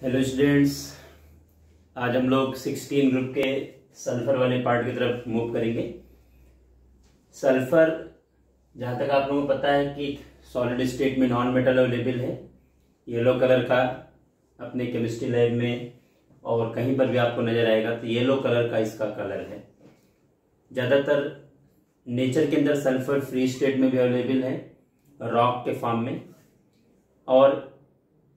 Hello students, आज हम लोग 16 ग्रुप के सल्फर वाले पार्ट की तरफ मूव करेंगे। सल्फर जहाँ तक आप लोगों को पता है कि सॉलिड स्टेट में नॉन मेटल अवेलेबल है। येलो कलर का अपने केमिस्ट्री लैब में और कहीं पर भी आपको नजर आएगा तो येलो कलर का इसका कलर है। ज़्यादातर नेचर के अंदर सल्फर फ्री स्टेट में भी अवेलेबल है, रॉक के फॉर्म में, और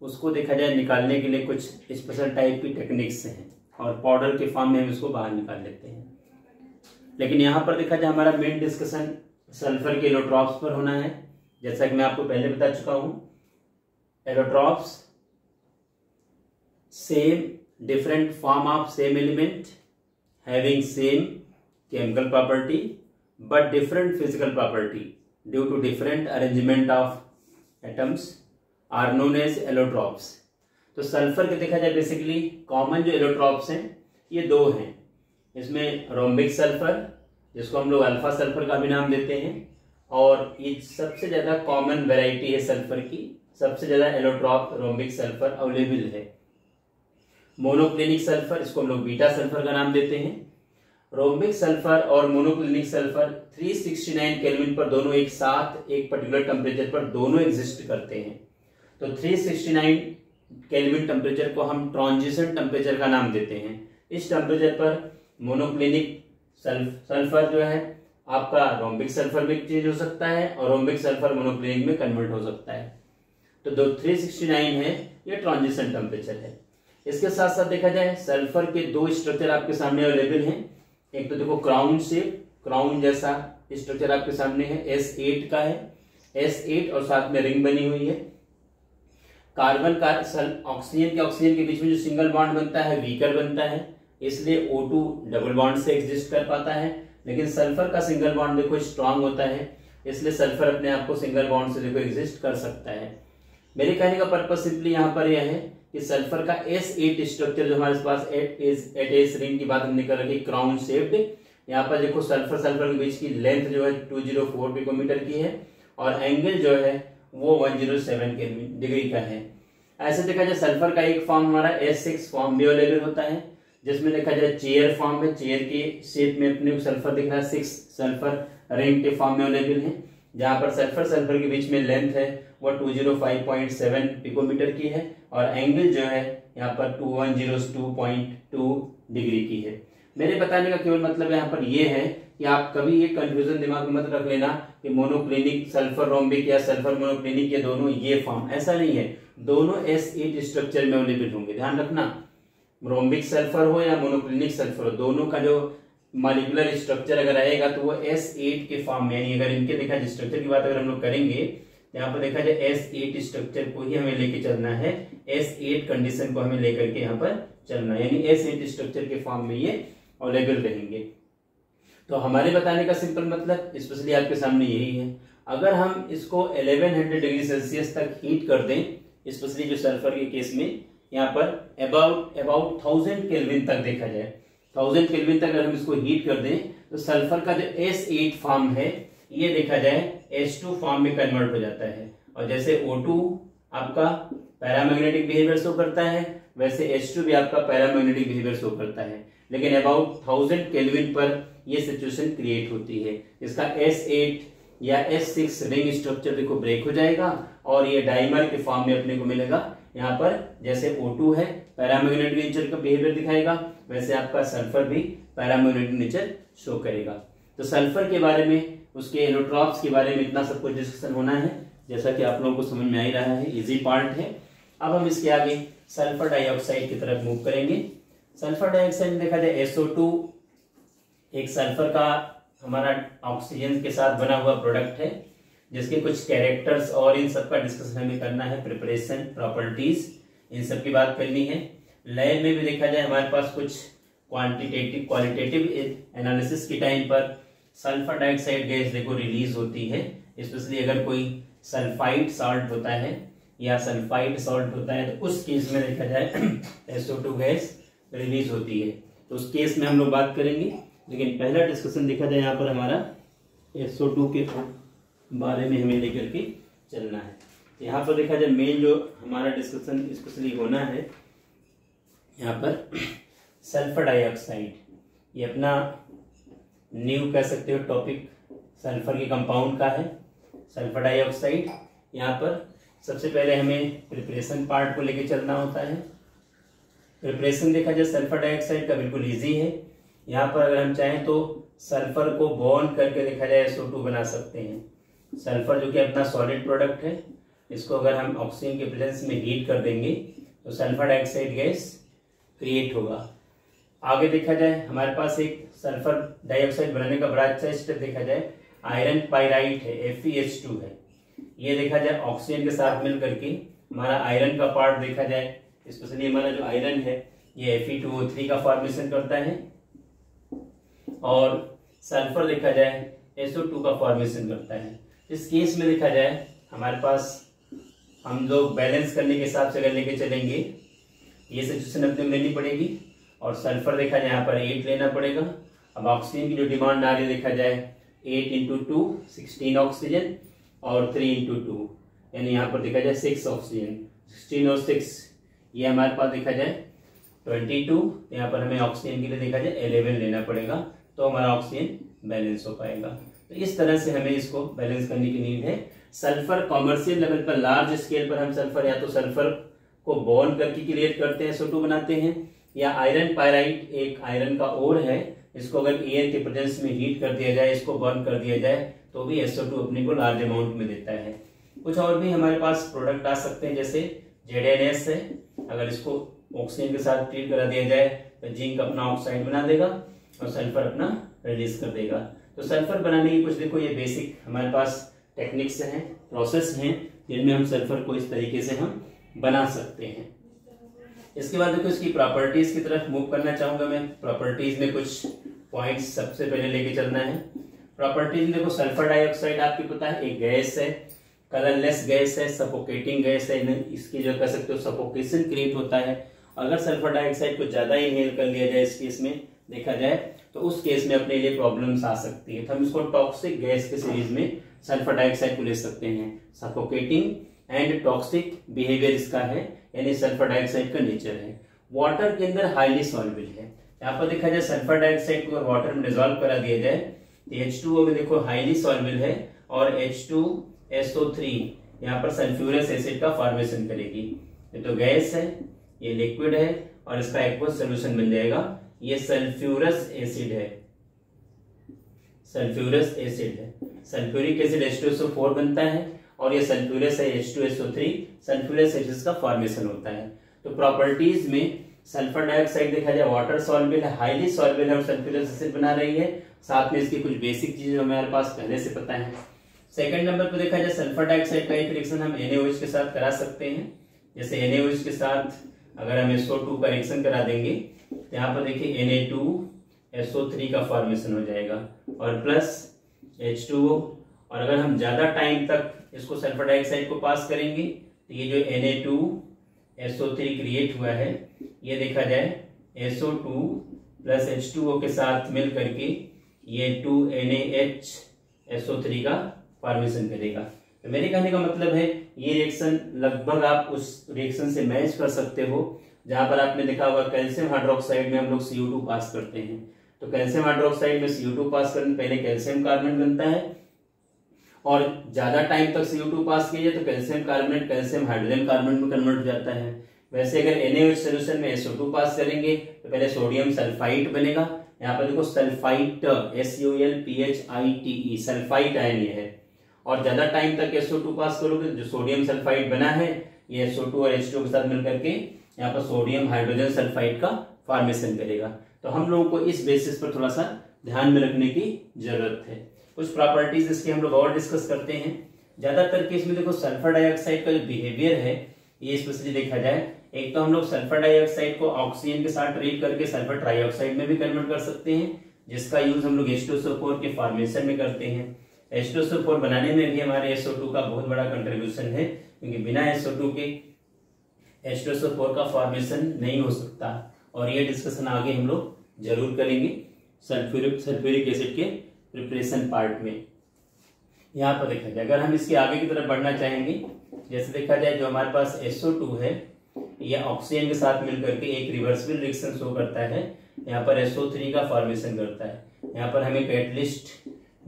उसको देखा जाए निकालने के लिए कुछ स्पेशल टाइप की टेक्निक्स हैं और पाउडर के फॉर्म में हम इसको बाहर निकाल लेते हैं। लेकिन यहाँ पर देखा जाए हमारा मेन डिस्कशन सल्फर के एलोट्रॉप्स पर होना है। जैसा कि मैं आपको पहले बता चुका हूँ, allotropes same different form of same element having same chemical property but different physical property due to different arrangement of atoms are known as allotropes. तो सल्फर के देखा जाए बेसिकली कॉमन जो एलोट्रॉप्स हैं ये दो हैं। इसमें रोम्बिक सल्फर, जिसको हम लोग अल्फा सल्फर का भी नाम देते हैं, और ये सबसे ज्यादा कॉमन वैरायटी है सल्फर की। सबसे ज्यादा एलोट्रॉप रोम्बिक सल्फर अवेलेबल है। मोनोक्लिनिक सल्फर, इसको हम लोग बीटा सल्फर का नाम देते हैं। रोम्बिक सल्फर और मोनोक्लिनिक सल्फर 369 केल्विन पर दोनों एक साथ एक पर्टिकुलर टेम्परेचर पर दोनों एग्जिस्ट करते हैं। तो 369 केल्विन टेम्परेचर को हम ट्रांजिशन टेम्परेचर का नाम देते हैं। इस टेम्परेचर पर मोनोक्लिनिक सल्फर जो है आपका रोम्बिक सल्फर में चेंज हो सकता है और रोम्बिक सल्फर मोनोक्लिनिक में कन्वर्ट हो सकता है। तो दो 369 है, ये ट्रांजिशन टेम्परेचर है। इसके साथ साथ देखा जाए सल्फर के दो स्ट्रक्चर आपके सामने अवेलेबल हैं। एक तो देखो क्राउन शेप, क्राउन जैसा स्ट्रक्चर आपके सामने है, S8 का है, S8 और साथ में रिंग बनी हुई है। कार्बन का ऑक्सीजन के बीच में जो सिंगल बॉन्ड बनता है वीकर बनता है, इसलिए O2 डबल बॉन्ड से एग्जिस्ट कर पाता है। लेकिन सल्फर का सिंगल बॉन्ड देखो स्ट्रांग होता है, इसलिए सल्फर अपने आप को सिंगल बॉन्ड से देखो एग्जिस्ट कर सकता है। मेरे कहने का पर्पस सिंपली यहाँ पर यह है कि सल्फर का S8 स्ट्रक्चर जो हमारे पास एट एस रिंग की बात हमने कर रखी, क्राउन शेप्ड। यहाँ पर देखो सल्फर के बीच की लेंथ जो है 204 पिकोमीटर की है और एंगल जो है वो 107 डिग्री का है। ऐसे देखा जाए सल्फर का एक फॉर्म हमारा S6 फॉर्म भी अवेलेबल होता है, जिसमें देखा जाए चेयर फॉर्म में, चेयर के शेप में अपने सल्फर दिख रहा है, 6 सल्फर रिंग के फॉर्म में अवेलेबल है, जहां पर सल्फर के बीच में लेंथ है वो 205.7 पिकोमीटर की है और एंगल जो है यहाँ पर 2102.2 डिग्री की है। मेरे बताने का केवल मतलब यहाँ पर ये है कि आप कभी ये कंफ्यूजन दिमाग में मत रख लेना कि मोनोक्लिनिक सल्फर रोम्बिक या सल्फर मोनोक्लिनिक ये दोनों ये फॉर्म, ऐसा नहीं है। दोनों S8 स्ट्रक्चर में अवेलेबल होंगे। ध्यान रखना, रोम्बिक सल्फर हो या मोनोक्लिनिक सल्फर हो, दोनों का जो मॉलिक्यूलर स्ट्रक्चर अगर आएगा तो वो S8 के फॉर्म में, यानी अगर इनके देखा जाए स्ट्रक्चर की बात अगर हम लोग करेंगे, यहाँ पर देखा जाए S8 स्ट्रक्चर को ही हमें लेके चलना है, S8 कंडीशन को हमें लेकर के यहाँ पर चलना है, यानी S8 स्ट्रक्चर के फॉर्म में ये अवेलेबल रहेंगे। तो हमारे बताने का सिंपल मतलब स्पेशली आपके सामने यही है। अगर हम इसको 1100 डिग्री सेल्सियस तक हीट कर दें, स्पेशली जो सल्फर के केस में यहाँ पर अबाउट 1000 केल्विन तक देखा जाए, 1000 केल्विन तक अगर हम इसको हीट कर दें तो सल्फर का जो S8 फॉर्म है ये देखा जाए H2 फॉर्म में कन्वर्ट हो जाता है। और जैसे O2 आपका पैरामैग्नेटिक बिहेवियर शो करता है, वैसे H2 भी आपका पैरामैग्नेटिक बिहेवियर शो करता है। लेकिन अबाउट 1000 केल्विन पर ये सिचुएशन क्रिएट होती है। इसका S8 या S6 रिंग स्ट्रक्चर देखो ब्रेक हो जाएगा और ये डाइमर के फॉर्म में अपने को मिलेगा। यहाँ पर जैसे O2 है पैरामैग्नेटिक नेचर का बिहेवियर दिखाएगा, वैसे आपका सल्फर भी पैरामैग्नेटिक नेचर शो करेगा। तो सल्फर के बारे में, उसके एलोट्रॉप्स के बारे में इतना सब कुछ डिस्कशन होना है, जैसा कि आप लोगों को समझ में आ ही रहा है, इजी पार्ट है। अब हम इसके आगे सल्फर डाइऑक्साइड की तरफ मूव करेंगे। सल्फर डाइऑक्साइड में देखा जाए SO2 एक सल्फर का हमारा ऑक्सीजन के साथ बना हुआ प्रोडक्ट है, जिसके कुछ कैरेक्टर्स और इन सब का डिस्कशन हमें करना है, प्रिपरेशन, प्रॉपर्टीज, इन सब की बात करनी है। लैब में भी देखा जाए हमारे पास कुछ क्वालिटेटिव एनालिसिस के टाइम पर सल्फर डाइऑक्साइड गैस देखो रिलीज होती है, स्पेशली अगर कोई सल्फाइड सॉल्ट होता है या सल्फाइड सॉल्ट होता है तो उस केस में देखा जाए SO2 गैस रिलीज होती है। तो उस केस में हम लोग बात करेंगे, लेकिन पहला डिस्कशन देखा जाए यहाँ पर हमारा SO2 के बारे में हमें लेकर के चलना है। यहाँ पर देखा जाए मेन जो हमारा डिस्कशन स्पेशली होना है यहाँ पर सल्फर डाइऑक्साइड, ये अपना न्यू कह सकते हो टॉपिक सल्फर के कंपाउंड का है, सल्फर डाइऑक्साइड। यहाँ पर सबसे पहले हमें प्रिपरेशन पार्ट को लेके चलना होता है। प्रिपरेशन देखा जाए सल्फर डाइऑक्साइड का बिल्कुल इजी है। यहाँ पर अगर हम चाहें तो सल्फर को बॉन्ड करके देखा जाए SO2 बना सकते हैं। सल्फर जो कि अपना सॉलिड प्रोडक्ट है, इसको अगर हम ऑक्सीजन के प्रेजेंस में हीट कर देंगे तो सल्फर डाइऑक्साइड गैस क्रिएट होगा। आगे देखा जाए हमारे पास एक सल्फर डाइऑक्साइड बनाने का बड़ा अच्छा स्टेप देखा जाए आयरन पाइराइट है, FeH2 है। ये देखा जाए ऑक्सीजन के साथ मिल करके हमारा आयरन का पार्ट देखा जाए, स्पेशली हमारा जो आयरन है ये Fe2O3 का फॉर्मेशन करता है और सल्फर देखा जाए SO2 का फॉर्मेशन करता है। इस केस में देखा जाए हमारे पास हम लोग बैलेंस करने के हिसाब से अगर लेके चलेंगे, ये सिचुएशन अपने लेनी पड़ेगी और सल्फर देखा जाए यहाँ पर 8 लेना पड़ेगा। अब ऑक्सीजन की जो डिमांड आ रही है देखा जाए 8 × 2 16 ऑक्सीजन और 3 × 2 यानी यहाँ पर देखा जाए 6 ऑक्सीजन। 16 और 6 ये हमारे पास देखा जाए 22, यहाँ पर हमें ऑक्सीजन के लिए देखा जाए 11 लेना पड़ेगा तो हमारा ऑक्सीजन बैलेंस हो पाएगा। तो इस तरह से हमें इसको बैलेंस करने की नीड है। सल्फर कॉमर्शियल लेवल पर लार्ज स्केल पर हम सल्फर या तो सल्फर को बॉन्ड करके क्रिएट करते हैं, SO2 बनाते हैं, या आयरन पाइराइट एक आयरन का ओर है, इसको अगर एयर के प्रेजेंस में हीट कर दिया जाए, इसको बर्न कर दिया जाए तो भी SO2 अपने को लार्ज अमाउंट में देता है। कुछ और भी हमारे पास प्रोडक्ट आ सकते हैं जैसे ZNS है, अगर इसको ऑक्सीजन के साथ ट्रीट करा दिया जाए तो जिंक अपना ऑक्साइड बना देगा और सल्फर अपना रिलीज कर देगा। तो सल्फर बनाने की कुछ देखो ये बेसिक हमारे पास टेक्निक्स हैं, प्रोसेस हैं जिनमें हम सल्फर को इस तरीके से हम बना सकते हैं। इसके बाद देखो इसकी प्रॉपर्टीज की तरफ मूव करना चाहूंगा मैं। प्रॉपर्टीज में कुछ पॉइंट्स सबसे पहले लेके चलना है। प्रॉपर्टीज में देखो सल्फर डाइऑक्साइड आपको पता है एक गैस है, कलरलेस गैस है, सफोकेटिंग गैस है, इसकी जो कह सकते हो सफोकेशन क्रिएट होता है। अगर सल्फर डाइऑक्साइड को ज्यादा इनहेल कर लिया जाए इस केस में देखा जाए तो उस केस में अपने लिए प्रॉब्लम्स आ सकती है। तो हम इसको टॉक्सिक गैस के सीरीज में सल्फर डाइऑक्साइड को ले सकते हैं। सफोकेटिंग एंड टॉक्सिक बिहेवियर इसका है, यानी सल्फर डाइऑक्साइड का नेचर है। वाटर के अंदर हाईली सॉल्युबल है। यहाँ पर देखा जाए सल्फर डाइऑक्साइड को वाटर में डिसॉल्व करा दिया जाए तो H2O में देखो हाईली सॉल्युबल है और H2SO3 यहाँ पर सल्फ्यूरस एसिड का फॉर्मेशन करेगी। ये तो गैस है, ये लिक्विड है और इसका एक्वस सोल्यूशन बन जाएगा। ये सल्फ्यूरस एसिड है, सल्फ्यूरस एसिड है। सल्फ्यूरिक एसिड H2SO4 बनता है और ये सल्फ्यूरस है H2SO3, सल्फ्यूरस एसिड का फॉर्मेशन होता है। तो प्रॉपर्टीज में सल्फर डाइऑक्साइड देखा जाए वाटर सॉल्युबल है, हाईली सॉल्युबल है और सल्फ्यूरस एसिड बना रही है। साथ में इसकी कुछ बेसिक चीजें हमारे पास पहले से पता है। सेकंड नंबर पर देखा जाए सल्फर डाइऑक्साइड का एक रिएक्शन हम NaOH के साथ करा सकते हैं। जैसे NaOH के साथ अगर हम SO2 का रिएक्शन करा देंगे तो यहाँ पर देखिए Na2SO3 का फॉर्मेशन हो जाएगा और प्लस H2O। और अगर हम ज्यादा टाइम तक इसको सल्फर डाइऑक्साइड को पास करेंगे तो ये जो Na2SO3 क्रिएट हुआ है ये देखा जाए SO2 प्लस H2O के साथ मिल करके ये 2NaHSO3 का फॉर्मेशन करेगा। तो मेरे कहने का मतलब है ये रिएक्शन लगभग आप उस रिएक्शन से मैच कर सकते हो जहां पर आपने देखा होगा कैल्शियम हाइड्रोक्साइड में हम लोग CO2 पास करते हैं। तो कैल्शियम हाइड्रोक्साइड में CO2 पास करने पहले कैल्शियम कार्बोनेट बनता है और ज्यादा टाइम तक CO2 पास किया जाए तो calcium carbonate calcium hydrogen carbonate में कन्वर्ट हो जाता है। वैसे अगर NaOH सोल्यूशन में SO2 पास करेंगे तो पहले सोडियम सल्फाइट बनेगा। यहाँ पर देखो सल्फाइट SULPHITE सल्फाइट आयन ये है और ज्यादा टाइम तक SO2 पास करोगे जो सोडियम सल्फाइड बना है ये SO2 और H2O के साथ मिलकर के यहाँ पर सोडियम हाइड्रोजन सल्फाइड का फॉर्मेशन करेगा। तो हम लोगों को इस बेसिस पर थोड़ा सा ध्यान में रखने की जरूरत है। कुछ प्रॉपर्टीज इसके हम लोग और डिस्कस करते हैं। ज्यादातर केस में देखो सल्फर डाइऑक्साइड का जो बिहेवियर है ये स्पेशली देखा जाए, एक तो हम लोग सल्फर डाइऑक्साइड को ऑक्सीजन के साथ ट्रीट करके सल्फर ट्राइऑक्साइड में भी कन्वर्ट कर सकते हैं, जिसका यूज हम लोग H2SO4 के फॉर्मेशन में करते हैं। H2SO4 बनाने में भी हमारे SO2 का बहुत बड़ा कंट्रीब्यूशन है, क्योंकि बिना SO2 के H2SO4 का फॉर्मेशन नहीं हो सकता। और ये डिस्कशन आगे हम लोग जरूर करेंगे सल्फ्यूरिक एसिड के प्रिपरेशन पार्ट में। यहाँ पर देखा जाए अगर हम इसके आगे की तरफ बढ़ना चाहेंगे, जैसे देखा जाए जो हमारे पास SO2 है यह ऑक्सीजन के साथ मिलकर के एक रिवर्सिबल रिएक्शन शो करता है। यहाँ पर SO3 का फॉर्मेशन करता है। यहाँ पर हमें कैटलिस्ट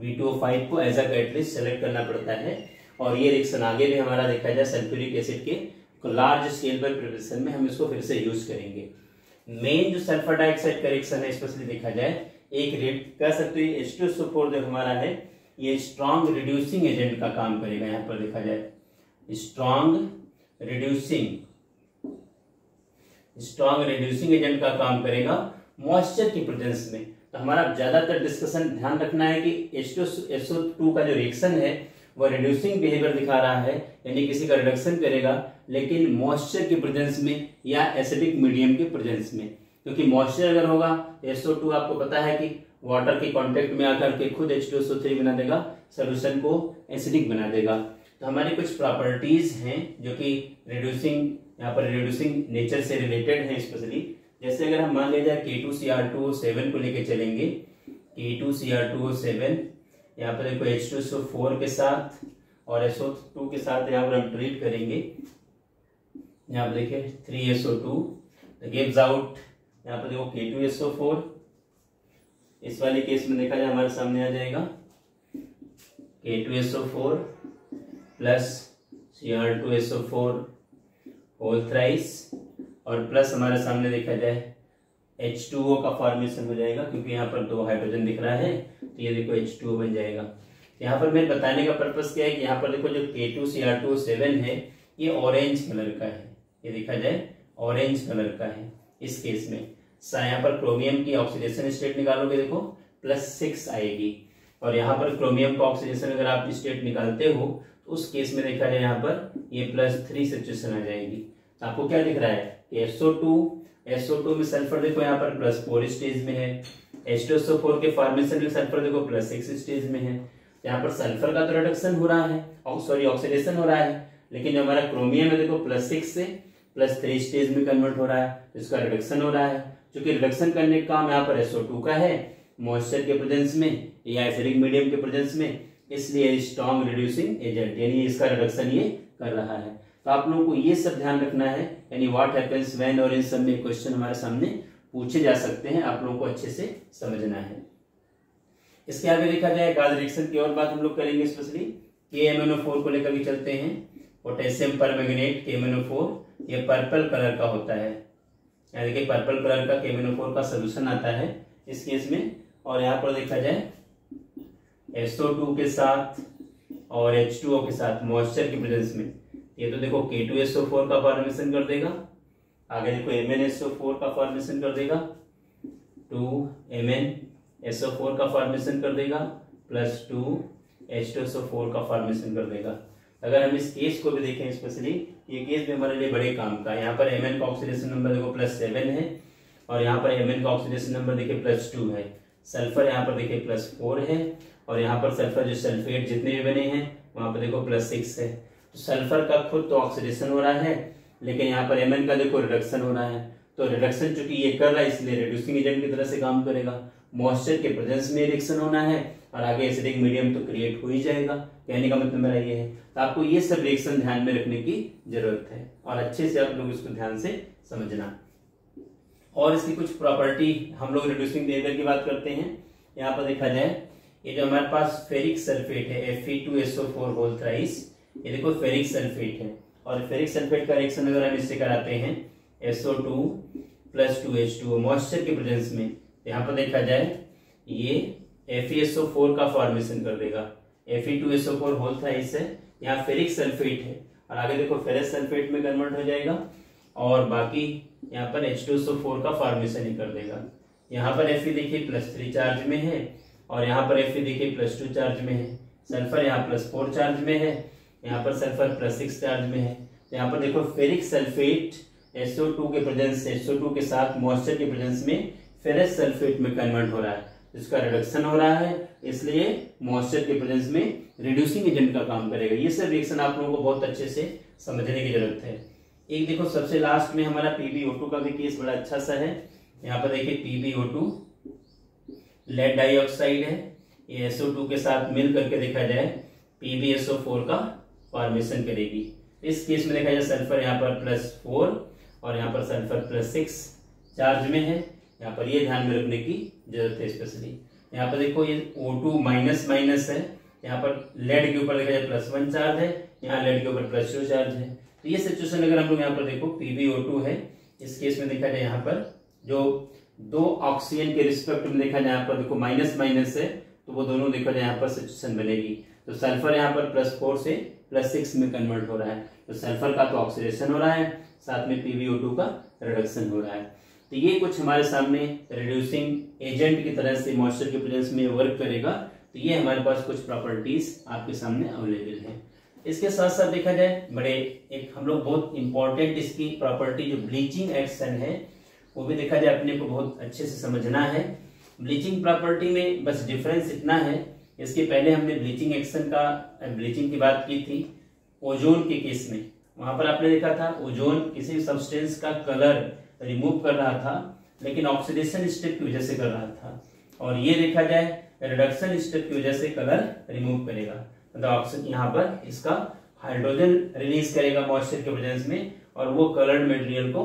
V2O5 को एज अ कैटलिस्ट सेलेक्ट करना पड़ता है और ये रिएक्शन आगे भी हमारा देखा जाए सल्फ्यूरिक एसिड के लार्ज स्केल पर प्रिपरेशन में हम इसको फिर से यूज करेंगे। मेन जो सल्फर डाइऑक्साइड का रिएक्शन है स्पेशली देखा जाए एक कह सकते हैं H2SO4 जो हमारा है ये स्ट्रॉन्ग रिड्यूसिंग एजेंट का काम करेगा। यहाँ पर देखा जाए स्ट्रॉन्ग रिड्यूसिंग एजेंट का काम करेगा मॉइस्चर की प्रेजेंस में। तो हमारा ज्यादातर डिस्कशन ध्यान रखना है कि H2SO2 का जो रिएक्शन है वह रिड्यूसिंग बिहेवियर दिखा रहा है, यानी किसी का रिडक्शन करेगा लेकिन मॉइस्चर की प्रेजेंस में या एसिडिक मीडियम के प्रेजेंस में। क्योंकि मॉइस्चर अगर होगा SO2 आपको पता है कि वाटर के कांटेक्ट में आकर के खुद H2SO3 बना देगा, सॉल्यूशन को एसिडिक बना देगा। तो हमारी कुछ प्रॉपर्टीज हैं जो कि यहाँ पर रिड्यूसिंग नेचर से रिलेटेड हैं स्पेशली। जैसे अगर हम मान लीजिए K2Cr2O7 को लेके चलेंगे, K2Cr2O7 यहाँ पर देखो H2SO4 के साथ और SO2 के साथ यहाँ पर हम ट्रीट करेंगे। यहाँ पर देखिए 3SO2 गिव्स आउट, यहाँ पर देखो K2SO4। इस वाले केस में देखा जाए हमारे सामने आ जाएगा K2SO4 plus Cr2SO4 whole thrice और प्लस हमारे सामने देखा जाए H2O का फॉर्मेशन हो जाएगा क्योंकि यहाँ पर 2 हाइड्रोजन दिख रहा है तो ये देखो H2O बन जाएगा। यहाँ पर मेरे बताने का पर्पस क्या है कि यहाँ पर देखो जो K2Cr2O7 है ये ऑरेंज कलर का है, ये देखा जाए ऑरेंज कलर का है। इस केस में यहाँ पर क्रोमियम की ऑक्सीडेशन स्टेट निकालोगे देखो +6 आएगी और यहाँ पर क्रोमियम का ऑक्सीडेशन अगर आप स्टेट निकालते हो तो उस केस में देखा जाए यहाँ पर ये +3 सिचुएशन आ जाएगी। आपको क्या दिख रहा है कि SO2 में सल्फर देखो यहाँ पर +4 स्टेज में है, H2SO4 के फॉर्मेशन में सल्फर देखो +6 स्टेज में है। यहाँ पर सल्फर का तो रिडक्शन हो रहा है, ऑक्सीडेशन हो रहा है, लेकिन जो हमारा क्रोमियम है देखो +6 से +3 स्टेज में कन्वर्ट हो रहा है, इसका रिडक्शन हो रहा है। क्योंकि रिडक्शन करने का काम यहाँ पर SO2 का है मॉइस्चर के प्रेजेंस में या एसिडिक मीडियम के प्रेजेंस में, इसलिए स्ट्रॉन्ग रिड्यूसिंग एजेंट यानी इसका रिडक्शन ये कर रहा है। तो आप लोगों को ये सब ध्यान रखना है, यानी व्हाट हैपेंस व्हेन और इन सब में क्वेश्चन हमारे सामने पूछे जा सकते हैं, आप लोगों को अच्छे से समझना है। इसके आगे देखा जाए गाज रिएक्शन की और बात हम लोग करेंगे स्पेशली KMnO4 को लेकर भी चलते हैं। पोटेशियम परमैंगनेट KMnO4 ये पर्पल कलर का होता है, यानी कि पर्पल कलर का KMnO4 का सोल्यूशन आता है इस केस में। और यहाँ पर देखा जाए SO2 के साथ और H2O के साथ मॉइस्चर की प्रेजेंस में ये तो देखो K2SO4 का फॉर्मेशन कर देगा, आगे देखो MnSO4 का फॉर्मेशन कर देगा, 2MnSO4 का फॉर्मेशन कर देगा +2H2SO4 का फॉर्मेशन कर देगा। अगर हम इस केस को भी देखें स्पेशली ये केस भी हमारे लिए बड़े काम का है। यहाँ पर Mn का ऑक्सीडेशन नंबर देखो +7 है और यहाँ पर Mn का ऑक्सीडेशन नंबर देखिए +2 है, सल्फर यहाँ पर देखिए +4 है और यहाँ पर सल्फर जो सल्फेट जितने भी बने हैं वहां पर देखो +6 है। तो सल्फर का खुद तो ऑक्सीडेशन हो रहा है लेकिन यहाँ पर Mn का देखो रिडक्शन हो रहा है। तो रिडक्शन चूंकि ये कर रहा है इसलिए रिड्यूसिंग एजेंट की तरह से काम करेगा, मॉइस्चर के प्रेजेंस में रिएक्शन होना है और आगे एसिडिक मीडियम तो क्रिएट हो ही जाएगा। कहने का मतलब मेरा ये है, तो आपको ये सब रिएक्शन ध्यान में रखने की जरूरत है और अच्छे से आप लोग इसको ध्यान से समझना। और इसकी कुछ प्रॉपर्टी हम लोग रिड्यूसिंग बिहेवियर की बात करते हैं। यहाँ पर देखा जाए ये जो हमारे पास फेरिक सल्फेट है Fe2SO4 होल थ्राइस, ये देखो फेरिक सल्फेट है और फेरिक सल्फेट का रिएक्शन अगर हम इससे कराते हैं SO2 + 2H2O मॉइस्चर के प्रेजेंस में, यहाँ पर देखा जाए ये FeSO4 का फॉर्मेशन कर देगा। Fe2SO4 होल थ्राइस है, यहाँ फेरिक सल्फेट है और आगे देखो फेरस सल्फेट में कन्वर्ट हो जाएगा और बाकी यहाँ पर H2SO4 का फॉर्मेशन ही कर देगा। यहाँ पर Fe देखिए +3 चार्ज में है और यहाँ पर Fe देखिए +2 चार्ज में है, सल्फर यहाँ +4 चार्ज में है, यहाँ पर सल्फर +6 चार्ज में है। यहाँ पर देखो फेरिक सल्फेट SO2 के प्रेजेंस से SO2 के साथ मॉइस्चर के प्रेजेंस में फेरस सल्फेट में कन्वर्ट हो रहा है, इसका रिडक्शन हो रहा है, इसलिए मॉइस्चर के प्रेजेंस में रिड्यूसिंग एजेंट का काम करेगा। ये सब रिएक्शन आप लोगों को बहुत अच्छे से समझने की जरूरत है। एक देखो सबसे लास्ट में हमारा PbO2 का भी केस बड़ा अच्छा सा है। यहाँ पर देखिए PbO2 लेड डाइऑक्साइड है, ये SO2 के साथ मिल करके देखा जाए PbSO4 का फॉर्मेशन करेगी। इस केस में देखा जाए सल्फर यहाँ पर +4 और यहाँ पर सल्फर +6 चार्ज में है। यहाँ पर ये ध्यान में रखने की जरूरत है स्पेशली। यहाँ पर देखो ये O2 माइनस है, यहाँ पर लेड के ऊपर देखा जाए +1 चार्ज है, यहाँ लेड के ऊपर +2 चार्ज है। तो ये सिचुएशन अगर हम लोग यहाँ पर देखो PbO2 है, इस केस में देखा जाए यहाँ पर जो दो ऑक्सीजन के रिस्पेक्ट में देखा जाए यहाँ पर देखो माइनस है, तो वो दोनों देखा जाए यहाँ पर सिचुएशन बनेगी। तो सल्फर यहाँ पर +4 से +6 में कन्वर्ट हो रहा है, तो सल्फर का तो ऑक्सीडेशन हो रहा है, साथ में PbO2 का रिडक्शन हो रहा है। तो ये कुछ हमारे सामने रिड्यूसिंग एजेंट की तरह से मॉइस्चर के प्रेजेंस में वर्क करेगा। तो ये हमारे पास कुछ प्रॉपर्टीज आपके सामने अवेलेबल है। इसके साथ साथ देखा जाए बड़े एक हम लोग बहुत इंपॉर्टेंट इसकी प्रॉपर्टी जो ब्लीचिंग एक्शन है वो भी देखा जाए अपने को बहुत अच्छे से समझना है। ब्लीचिंग प्रॉपर्टी में बस डिफरेंस इतना है, इसके पहले हमने ब्लीचिंग एक्शन का ब्लीचिंग की बात की थी ओजोन के केस में। वहां पर आपने देखा था ओजोन किसी सब्सटेंस का कलर रिमूव कर रहा था लेकिन ऑक्सीडेशन स्टेप की वजह से कर रहा था, और ये देखा जाए रिडक्शन स्टेप की वजह से कलर रिमूव करेगा। तो ऑक्सीजन यहाँ पर इसका हाइड्रोजन रिलीज करेगा मॉइस्चर के प्रेजेंस में और वो कलर्ड मटेरियल को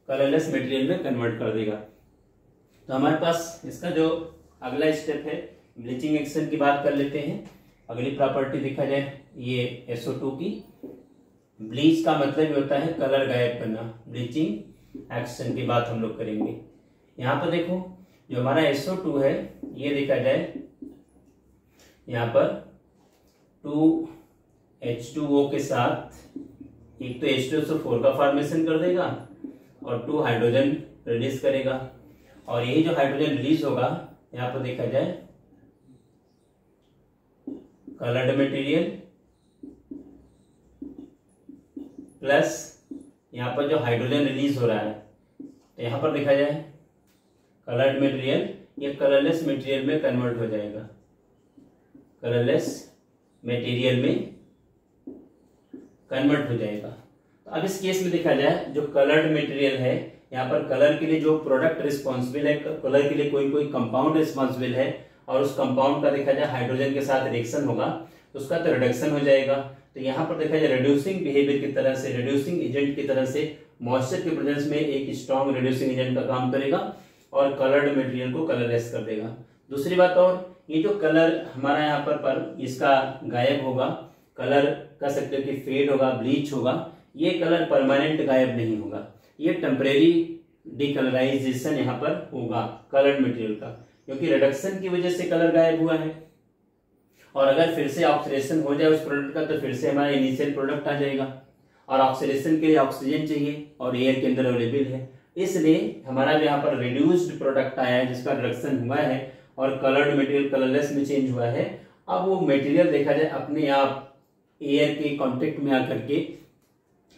कलरलेस मटेरियल में कन्वर्ट कर देगा। तो हमारे पास इसका जो अगला स्टेप है ब्लीचिंग एक्शन की बात कर लेते हैं। अगली प्रॉपर्टी देखा जाए ये SO2 की। ब्लीच का मतलब होता है कलर गायब करना, ब्लीचिंग एक्शन की बात हम लोग करेंगे। यहाँ पर देखो जो हमारा SO2 है ये देखा जाए यहाँ पर 2H2O के साथ एक तो H2SO4 का फॉर्मेशन कर देगा और 2 हाइड्रोजन रिलीज करेगा, और यही जो हाइड्रोजन रिलीज होगा यहाँ पर देखा जाए कलर्ड मटेरियल प्लस यहाँ पर जो हाइड्रोजन रिलीज हो रहा है, तो यहाँ पर देखा जाए कलर्ड मटेरियल ये कलरलेस मटेरियल में कन्वर्ट हो जाएगा, कलरलेस मटेरियल में कन्वर्ट हो जाएगा। तो अब इस केस में देखा जाए जो कलर्ड मटेरियल है यहाँ पर कलर के लिए जो प्रोडक्ट रिस्पॉन्सिबल है, कलर के लिए कोई कंपाउंड रिस्पॉन्सिबल है और उस कंपाउंड का देखा जाए हाइड्रोजन के साथ रिएक्शन होगा तो उसका तो रिडक्शन हो जाएगा। तो यहाँ पर देखा जाए रिड्यूसिंग बिहेवियर की तरह से, रिड्यूसिंग एजेंट की तरह से मॉइस्चर के प्रेजेंस में एक स्ट्रॉन्ग रिड्यूसिंग एजेंट का काम करेगा और कलर्ड मटेरियल को कलरलेस कर देगा। दूसरी बात और ये जो कलर हमारा यहाँ पर इसका गायब होगा, कलर कह सकते हो कि फेड होगा, ब्लीच होगा, ये कलर परमानेंट गायब नहीं होगा, ये टेम्परेरी डिकलराइजेशन यहाँ पर होगा कलर्ड मटेरियल का, क्योंकि रिडक्शन की वजह से कलर गायब हुआ है। और अगर फिर से ऑक्सीडेशन हो जाए उस प्रोडक्ट का तो फिर से हमारा इनिशियल प्रोडक्ट आ जाएगा, और ऑक्सीडेशन के लिए ऑक्सीजन चाहिए और एयर के अंदर अवेलेबल है, इसलिए हमारा जो यहाँ पर रिड्यूस्ड प्रोडक्ट आया है जिसका रिडक्शन हुआ है और कलर्ड मटेरियल कलरलेस में चेंज हुआ है। अब वो मटेरियल देखा जाए अपने आप एयर के कांटेक्ट में आकर के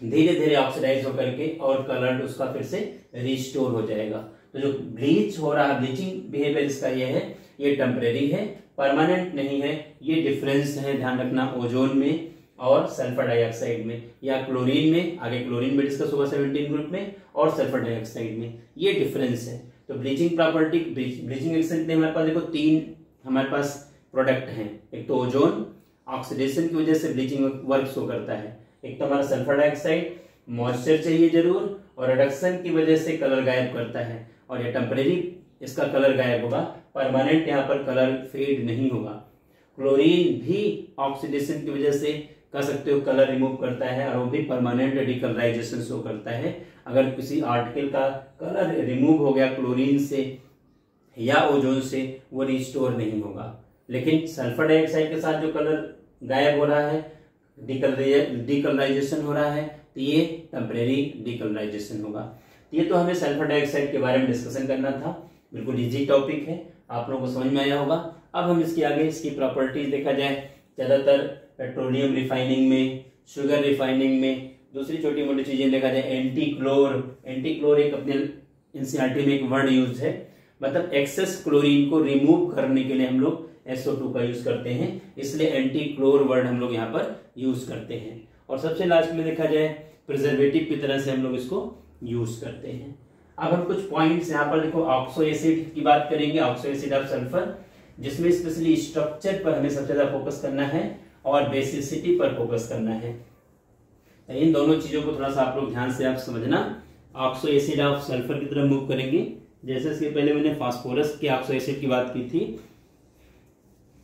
धीरे धीरे ऑक्सीडाइज होकर के और कलर्ड उसका फिर से रिस्टोर हो जाएगा। तो जो ब्लीच हो रहा है, ब्लीचिंग बिहेवियर इसका ये है, ये टेम्परेरी है, परमानेंट नहीं है। ये डिफरेंस है, ध्यान रखना, ओजोन में और सल्फर डाइऑक्साइड में या क्लोरीन में, आगे क्लोरीन में डिस्कस होगा 17 ग्रुप में, और सल्फर डाइऑक्साइड में, ये डिफरेंस है। तो ब्लीचिंग प्रॉपर्टी, ब्लीचिंग एक्शन के हमारे पास देखो 3 हमारे पास प्रोडक्ट हैं। एक तो ओजोन ऑक्सीडेशन की वजह से ब्लीचिंग वर्क शो करता है, एक तो हमारा सल्फर डाइऑक्साइड मॉइस्चर चाहिए जरूर और रिडक्शन की वजह से कलर गायब करता है, और ये टेम्परेरी इसका कलर गायब होगा, परमानेंट यहाँ पर कलर फेड नहीं होगा। क्लोरीन भी ऑक्सीडेशन की वजह से कह सकते हो कलर रिमूव करता है और वो भी परमानेंट डिकलराइजेशन शो करता है। अगर किसी आर्टिकल का कलर रिमूव हो गया क्लोरीन से या ओजोन से वो रिस्टोर नहीं होगा, लेकिन सल्फर डाइऑक्साइड के साथ जो कलर गायब हो रहा है, डिकलराइजेशन हो रहा है, तो ये टेम्परेरी डिकलराइजेशन होगा। तो ये तो हमें सल्फर डाइऑक्साइड के बारे में डिस्कशन करना था, बिल्कुल इजी टॉपिक है, आप लोगों को समझ में आया होगा। अब हम इसके आगे इसकी प्रॉपर्टीज देखा जाए, ज्यादातर पेट्रोलियम रिफाइनिंग में, शुगर रिफाइनिंग में, दूसरी छोटी मोटी चीजें देखा जाए एंटी क्लोर एक अपने एनसीईआरटी में एक वर्ड यूज है, मतलब एक्सेस क्लोरीन को रिमूव करने के लिए हम लोग SO2 का यूज करते हैं, इसलिए एंटी क्लोर वर्ड हम लोग यहाँ पर यूज करते हैं। और सबसे लास्ट में देखा जाए प्रिजर्वेटिव की तरह से हम लोग इसको यूज करते हैं। अब हम कुछ पॉइंट्स यहाँ पर देखो, ऑक्सो एसिड की बात करेंगे, ऑक्सो एसिड ऑफ सल्फर, जिसमें स्पेशली स्ट्रक्चर पर हमें सबसे ज्यादा फोकस करना है और बेसिसिटी पर फोकस करना है। इन दोनों चीजों को थोड़ा सा आप लोग ध्यान से आप समझना, ऑक्सो एसिड ऑफ सल्फर की तरफ मूव करेंगे। जैसे इसके पहले मैंने फास्फोरस के ऑक्सो एसिड की बात की थी,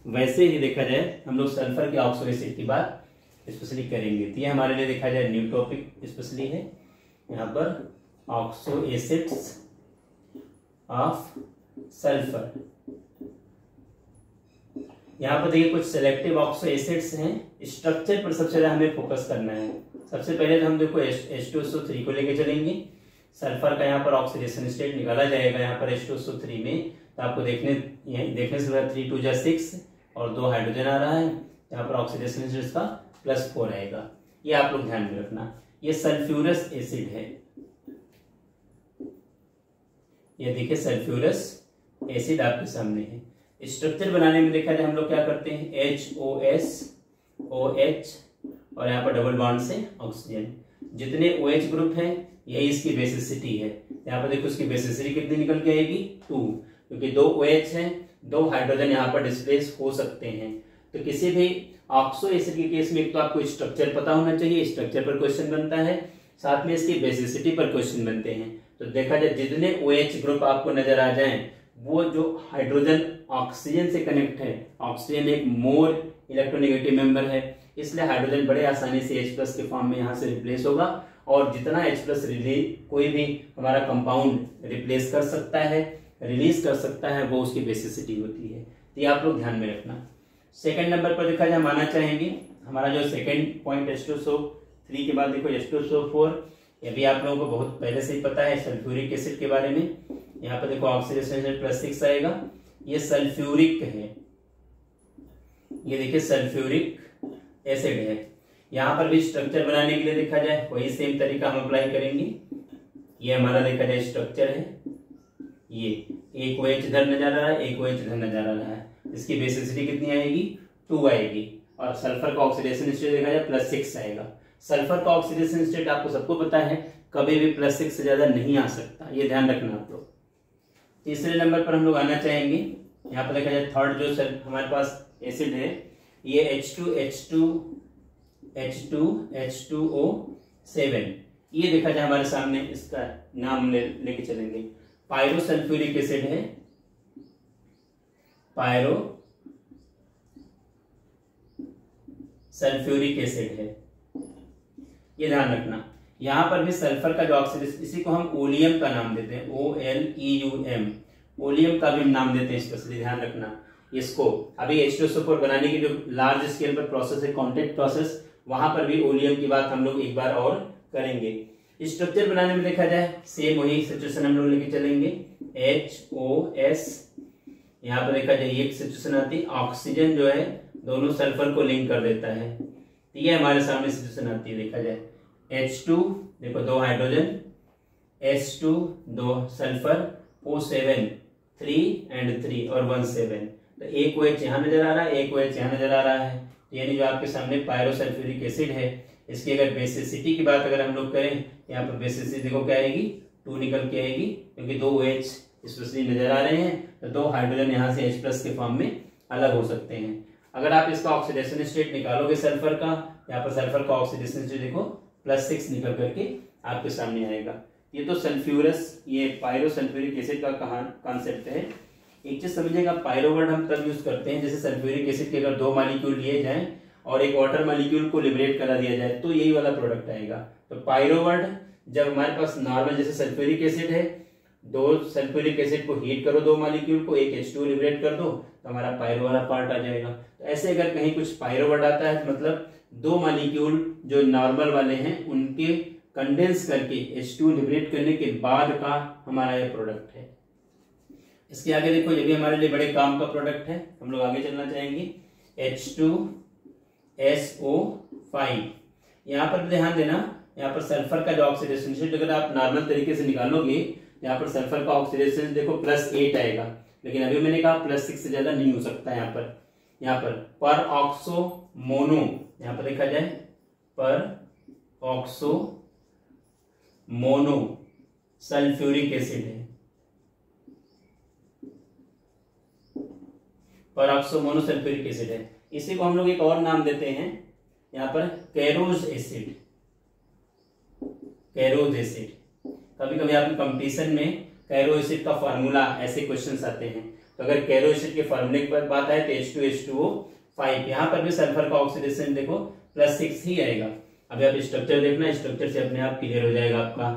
वैसे ही देखा जाए हम लोग सल्फर के ऑक्सो एसिड की बात स्पेशली करेंगे। तो ये हमारे लिए देखा जाए न्यू टॉपिक स्पेशली है। यहाँ पर ऑक्सो एसिड्स ऑफ सल्फर, यहाँ पर देखिए कुछ सेलेक्टिव ऑक्सो एसिड्स हैं। स्ट्रक्चर पर सबसे ज्यादा हमें फोकस करना है। सबसे पहले तो हम देखो H2SO3 को लेके चलेंगे। सल्फर का यहाँ पर ऑक्सीडेशन स्टेट निकाला जाएगा यहाँ पर H2SO3 में। तो आपको देखने से 3 2 6 और 2 हाइड्रोजन आ रहा है। यहाँ पर ऑक्सीडेशन स्टेट का +4 आएगा। ये आप लोग ध्यान में रखना। ये सल्फ्यूरस एसिड है, ये देखिए सल्फ्यूरस एसिड आपके सामने है। स्ट्रक्चर बनाने में देखा जाए हम लोग क्या करते हैं, HOS OH और यहाँ पर डबल बॉन्ड से ऑक्सीजन। जितने OH ग्रुप है यही इसकी बेसिसिटी है। यहाँ पर देखो इसकी बेसिसिटी कितनी निकल के आएगी 2, क्योंकि 2 OH है, 2 हाइड्रोजन यहाँ पर डिस्प्लेस हो सकते हैं। तो किसी भी ऑक्सो एसिड के केस में एक तो आपको स्ट्रक्चर पता होना चाहिए, स्ट्रक्चर पर क्वेश्चन बनता है, साथ में इसकी बेसिसिटी पर क्वेश्चन बनते हैं। तो देखा जाए जितने OH ग्रुप आपको नजर आ जाएं, वो जो हाइड्रोजन ऑक्सीजन से कनेक्ट है, ऑक्सीजन एक मोर इलेक्ट्रोनेगेटिव मेंबर है, इसलिए हाइड्रोजन बड़े आसानी से H+ के फॉर्म में यहाँ से रिप्लेस होगा। और जितना H+ कोई भी हमारा कंपाउंड रिप्लेस कर सकता है, रिलीज कर सकता है, वो उसकी बेसिसिटी होती है। तो ये आप लोग ध्यान में रखना। सेकंड नंबर पर देखा जाए माना चाहेंगे हमारा जो सेकंड पॉइंट H2SO3 के बाद देखो H2SO4, ये भी आप लोगों को बहुत पहले से ही पता है सल्फ्यूरिक एसिड के बारे में। यहाँ पर देखो ऑक्सीडेशन रेट +6 आएगा। ये सल्फ्यूरिक है, ये देखिए सल्फ्यूरिक एसिड है। यहाँ पर भी स्ट्रक्चर बनाने के लिए देखा जाए वही सेम तरीका हम अप्लाई करेंगे। ये हमारा देखा जाए स्ट्रक्चर है, ये एक OH इधर नजर आ रहा है, एक OH इधर नजर आ रहा है। इसकी बेसिसिटी कितनी आएगी 2 आएगी। और सल्फर का ऑक्सीडेशन स्टेट देखा जाए +6 आएगा। सल्फर का ऑक्सीडेशन स्टेट आपको सबको पता है कभी भी +6 से ज्यादा नहीं आ सकता, ये ध्यान रखना आप लोग। तीसरे नंबर पर हम लोग आना चाहेंगे। यहाँ पर देखा जाए थर्ड जो हमारे पास एसिड है, ये H2H2H2O7, ये देखा जाए हमारे सामने, इसका नाम लेके चलेंगे। पायरो सल्फ्यूरिक एसिड है, पायरो सल्फ्यूरिक एसिड है, ये ध्यान रखना। यहां पर भी सल्फर का जो ऑक्सीडेशन, इसी को हम ओलियम का नाम देते हैं, OLEUM, ओलियम का भी नाम देते हैं, स्पेशली ध्यान रखना इसको। अभी H2SO4 बनाने की जो लार्ज स्केल पर प्रोसेस है, कॉन्टैक्ट प्रोसेस, वहां पर भी ओलियम की बात हम लोग एक बार और करेंगे। स्ट्रक्चर बनाने में देखा जाए सेम वही सिचुएशन हम लोग लेके चलेंगे। HOS, यहाँ पर देखा जाए एक सिचुएशन आती है, ऑक्सीजन जो है दोनों सल्फर को लिंक कर देता है। तो ये हमारे सामने सिचुएशन आती है। देखा जाए H2 देखो 2 hydrogen, S2 2 sulphur, O7 3 and 3 और 1 7। तो एक OH यहाँ नजर आ रहा है, एक OH यहाँ नजर आ रहा है। यानी जो आपके सामने पायरोसल्फ्यूरिक एसिड है, इसकी अगर बेसिसिटी की बात अगर हम लोग करें, यहाँ पर बेसिसिटी देखो क्या आएगी 2 निकल के आएगी, क्योंकि 2 OH स्पेशली नजर आ रहे हैं। तो 2 हाइड्रोजन यहाँ से H+ के फॉर्म में अलग हो सकते हैं। अगर आप इसका ऑक्सीडेशन स्टेट निकालोगे सल्फर का, यहाँ पर सल्फर का ऑक्सीडेशन स्टेट देखो +6 निकल करके आपके सामने आएगा। ये तो सल्फ्यूरस, ये पायरोसल्फ्यूरिक एसिड का कॉन्सेप्ट है। एक चीज समझिएगा, पायरो वर्ड हम तब यूज करते हैं जैसे सल्फ्यूरिक एसिड के अगर 2 मॉलिक्यूल लिए जाएं और एक वाटर मॉलिक्यूल को लिबरेट करा दिया जाए तो यही वाला प्रोडक्ट आएगा। तो पायरो वर्ड जब हमारे पास नॉर्मल जैसे सल्फ्यूरिक एसिड है, 2 सल्फ्यूरिक एसिड को हीट करो 2 मॉलिक्यूल को, एक H2 लिबरेट कर दो तो हमारा पायरो वाला पार्ट आ जाएगा। तो ऐसे अगर कहीं कुछ पायरो वर्ड आता है तो मतलब 2 मॉलिक्यूल जो नॉर्मल वाले हैं उनके कंडेंस करके H2 लिबरेट करने के बाद का हमारा ये प्रोडक्ट है। इसके आगे देखो ये भी हमारे लिए बड़े काम का प्रोडक्ट है, हम लोग आगे चलना चाहेंगे। H2SO5, यहाँ पर ध्यान देना, यहाँ पर सल्फर का जो ऑक्सीडेशन स्टेट अगर आप नॉर्मल तरीके से निकालोगे, यहाँ पर सल्फर का ऑक्सीडेशन देखो +8 आएगा, लेकिन अभी मैंने कहा +6 से ज्यादा नहीं हो सकता। यहाँ पर ऑक्सो मोनो, यहाँ पर देखा जाए पर ऑक्सो मोनो सल्फ्यूरिक एसिड है, परऑक्सोमोनो सल्फ्यूरिक एसिड है। इसी को हम लोग एक और नाम देते हैं यहाँ पर कैरोज एसिड। कैरोज एसिड, कभी कभी आपके कंपटीशन में कैरो एसिड का फार्मूला ऐसे क्वेश्चंस आते हैं, तो अगर कैरो एसिड के फार्मूले की बात आए तो H2H2O5, यहाँ पर भी सल्फर का ऑक्सीडेशन देखो +6 ही आएगा। अभी आप स्ट्रक्चर देखना, स्ट्रक्चर से अपने आप क्लियर हो जाएगा आपका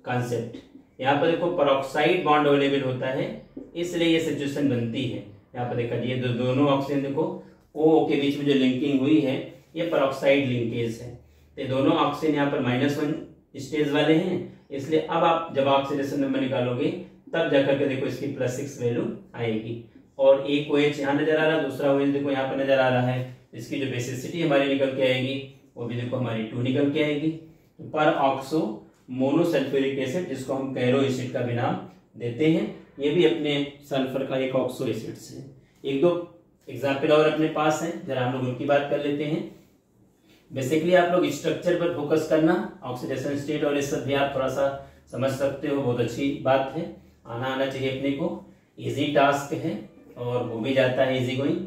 कॉन्सेप्ट। यहाँ पर देखो पेरोक्साइड बॉन्ड अवेलेबल होता है, इसलिए ये सिचुएशन बनती है। यहाँ पर देखा ये दोनों ऑक्सीजन देखो O के बीच में जो लिंकिंग हुई है ये पेरोक्साइड लिंकेज है, तो दोनों ऑक्सीजन यहाँ पर -1 स्टेज वाले हैं, इसलिए अब आप जब ऑक्सीडेशन नंबर निकालोगे तब जाकर के देखो इसकी +6 वैल्यू आएगी। और एक OH यहाँ नजर आ रहा है, दूसरा OH देखो यहाँ पर नजर आ रहा है, इसकी जो बेसिसिटी हमारी निकल के आएगी वो भी देखो हमारी 2 निकल के आएगी। पर ऑक्सो मोनोसल्फ्यूरिक एसिड, जिसको हम कैरो एसिड का भी नाम देते हैं, ये भी अपने सल्फर का एक ऑक्सो एसिड है। एक दो एग्जाम्पल और अपने पास है, जरा हम लोग उनकी बात कर लेते हैं। बेसिकली आप लोग स्ट्रक्चर पर फोकस करना, ऑक्सीडेशन स्टेट और ये सब भी आप थोड़ा सा समझ सकते हो, बहुत अच्छी बात है, आना चाहिए अपने को। इजी टास्क है और हो भी जाता है इजी गोइंग।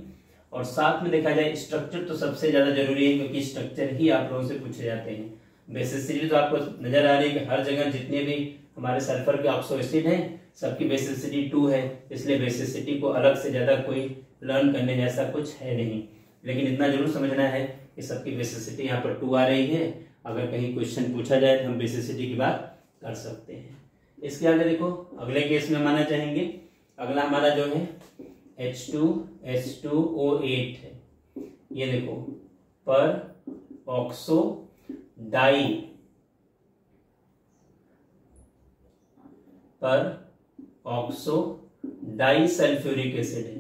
और साथ में देखा जाए स्ट्रक्चर तो सबसे ज्यादा जरूरी है, क्योंकि स्ट्रक्चर ही आप लोगों से पूछे जाते हैं। बेसिसिटी तो आपको नजर आ रही है कि हर जगह जितने भी हमारे सल्फर के ऑक्सो एसिड हैं सबकी बेसिसिटी 2 है, इसलिए बेसिसिटी को अलग से ज्यादा कोई लर्न करने जैसा कुछ है नहीं। लेकिन इतना जरूर समझना है कि सबकी बेसिसिटी यहाँ पर 2 आ रही है, अगर कहीं क्वेश्चन पूछा जाए तो हम बेसिसिटी की बात कर सकते हैं। इसके आगे देखो अगले केस में माना चाहेंगे, अगला हमारा जो है H2H2O8 है। ये देखो पर ऑक्सो डाई सल्फ्यूरिक एसिड है,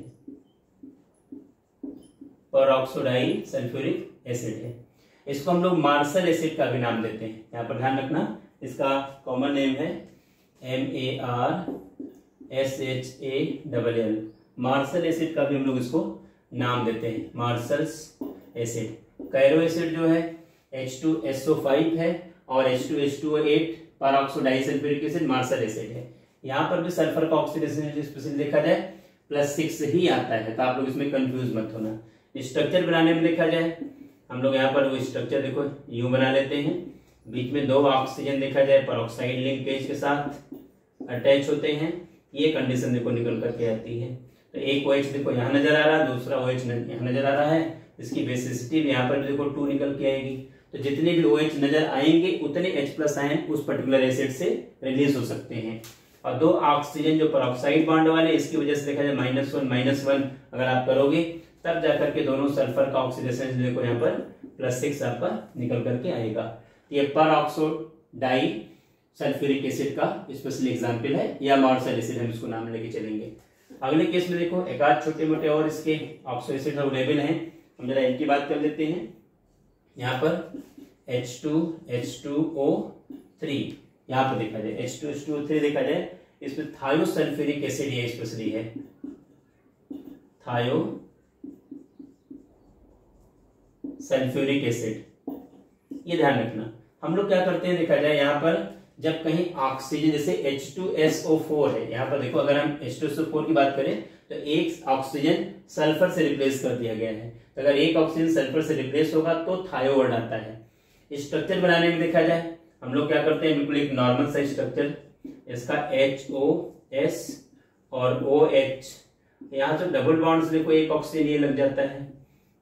पर ऑक्सो डाई सल्फ्यूरिक एसिड है। इसको हम लोग मार्शल एसिड का भी नाम देते हैं, यहाँ पर ध्यान रखना, इसका कॉमन नेम है MARSHALL। मार्शल एसिड का भी हम लोग इसको नाम देते हैं, मार्शल्स एसिड। कैरो एसिड जो है H2SO5 है और H2H2O8 peroxo disulphuric acid Marshall acid है। यहाँ पर भी सल्फर का ऑक्सीडेशन स्पेशली देखा जाए +6 ही आता है, तो आप लोग इसमें कंफ्यूज मत होना। स्ट्रक्चर बनाने में देखा जाए हम लोग यहाँ पर वो स्ट्रक्चर देखो यूं बना लेते हैं, बीच में 2 ऑक्सीजन देखा जाए पेरोक्साइड लिंकेज के साथ अटैच होते हैं, ये कंडीशन देखो निकल करके आती है। तो एक OH देखो यहाँ नजर आ रहा है, दूसरा OH यहाँ नजर आ रहा है, इसकी बेसिसिटी भी यहाँ पर भी देखो 2 निकल के आएगी। तो जितने भी OH नजर आएंगे उतने H+ आयन उस पर्टिकुलर एसिड से रिलीज हो सकते हैं। और 2 ऑक्सीजन जो पेरोक्साइड बॉन्ड वाले, इसकी वजह से देखा जाए -1 अगर आप करोगे तब जाकर के दोनों सल्फर का ऑक्सीडेशन देखो यहाँ पर +6 आपका निकल करके आएगा। ये पर ऑक्सो डाई सल्फ्यूरिक एसिड का स्पेशल एग्जाम्पल है, या मार्शल एसिड हम इसको नाम लेके चलेंगे। अगले केस में देखो एक आध छोटे मोटे और इसके ऑक्सो एसिड अवेलेबल हैं, हम जरा इनकी बात कर लेते हैं। यहाँ पर H2H2O3, यहाँ पर देखा जाए H2H2O3 देखा जाए, इसमें थायोसल्फ्यूरिक एसिड ये स्पेशली है, थायोसल्फ्यूरिक एसिड। ये ध्यान रखना, हम लोग क्या करते हैं देखा जाए यहाँ पर जब कहीं ऑक्सीजन जैसे H2SO4 है, यहाँ पर देखो अगर हम H2SO4 की बात करें तो एक ऑक्सीजन सल्फर से रिप्लेस कर दिया गया है, तो अगर एक ऑक्सीजन सल्फर से रिप्लेस होगा तो थायो वर्ड आता है। स्ट्रक्चर बनाने में देखा जाए हम लोग क्या करते हैं, बिल्कुल एक नॉर्मल सा स्ट्रक्चर, इसका HOS और OH, यहाँ तो डबल बॉन्ड्स देखो एक ऑक्सीजन ये लग जाता है,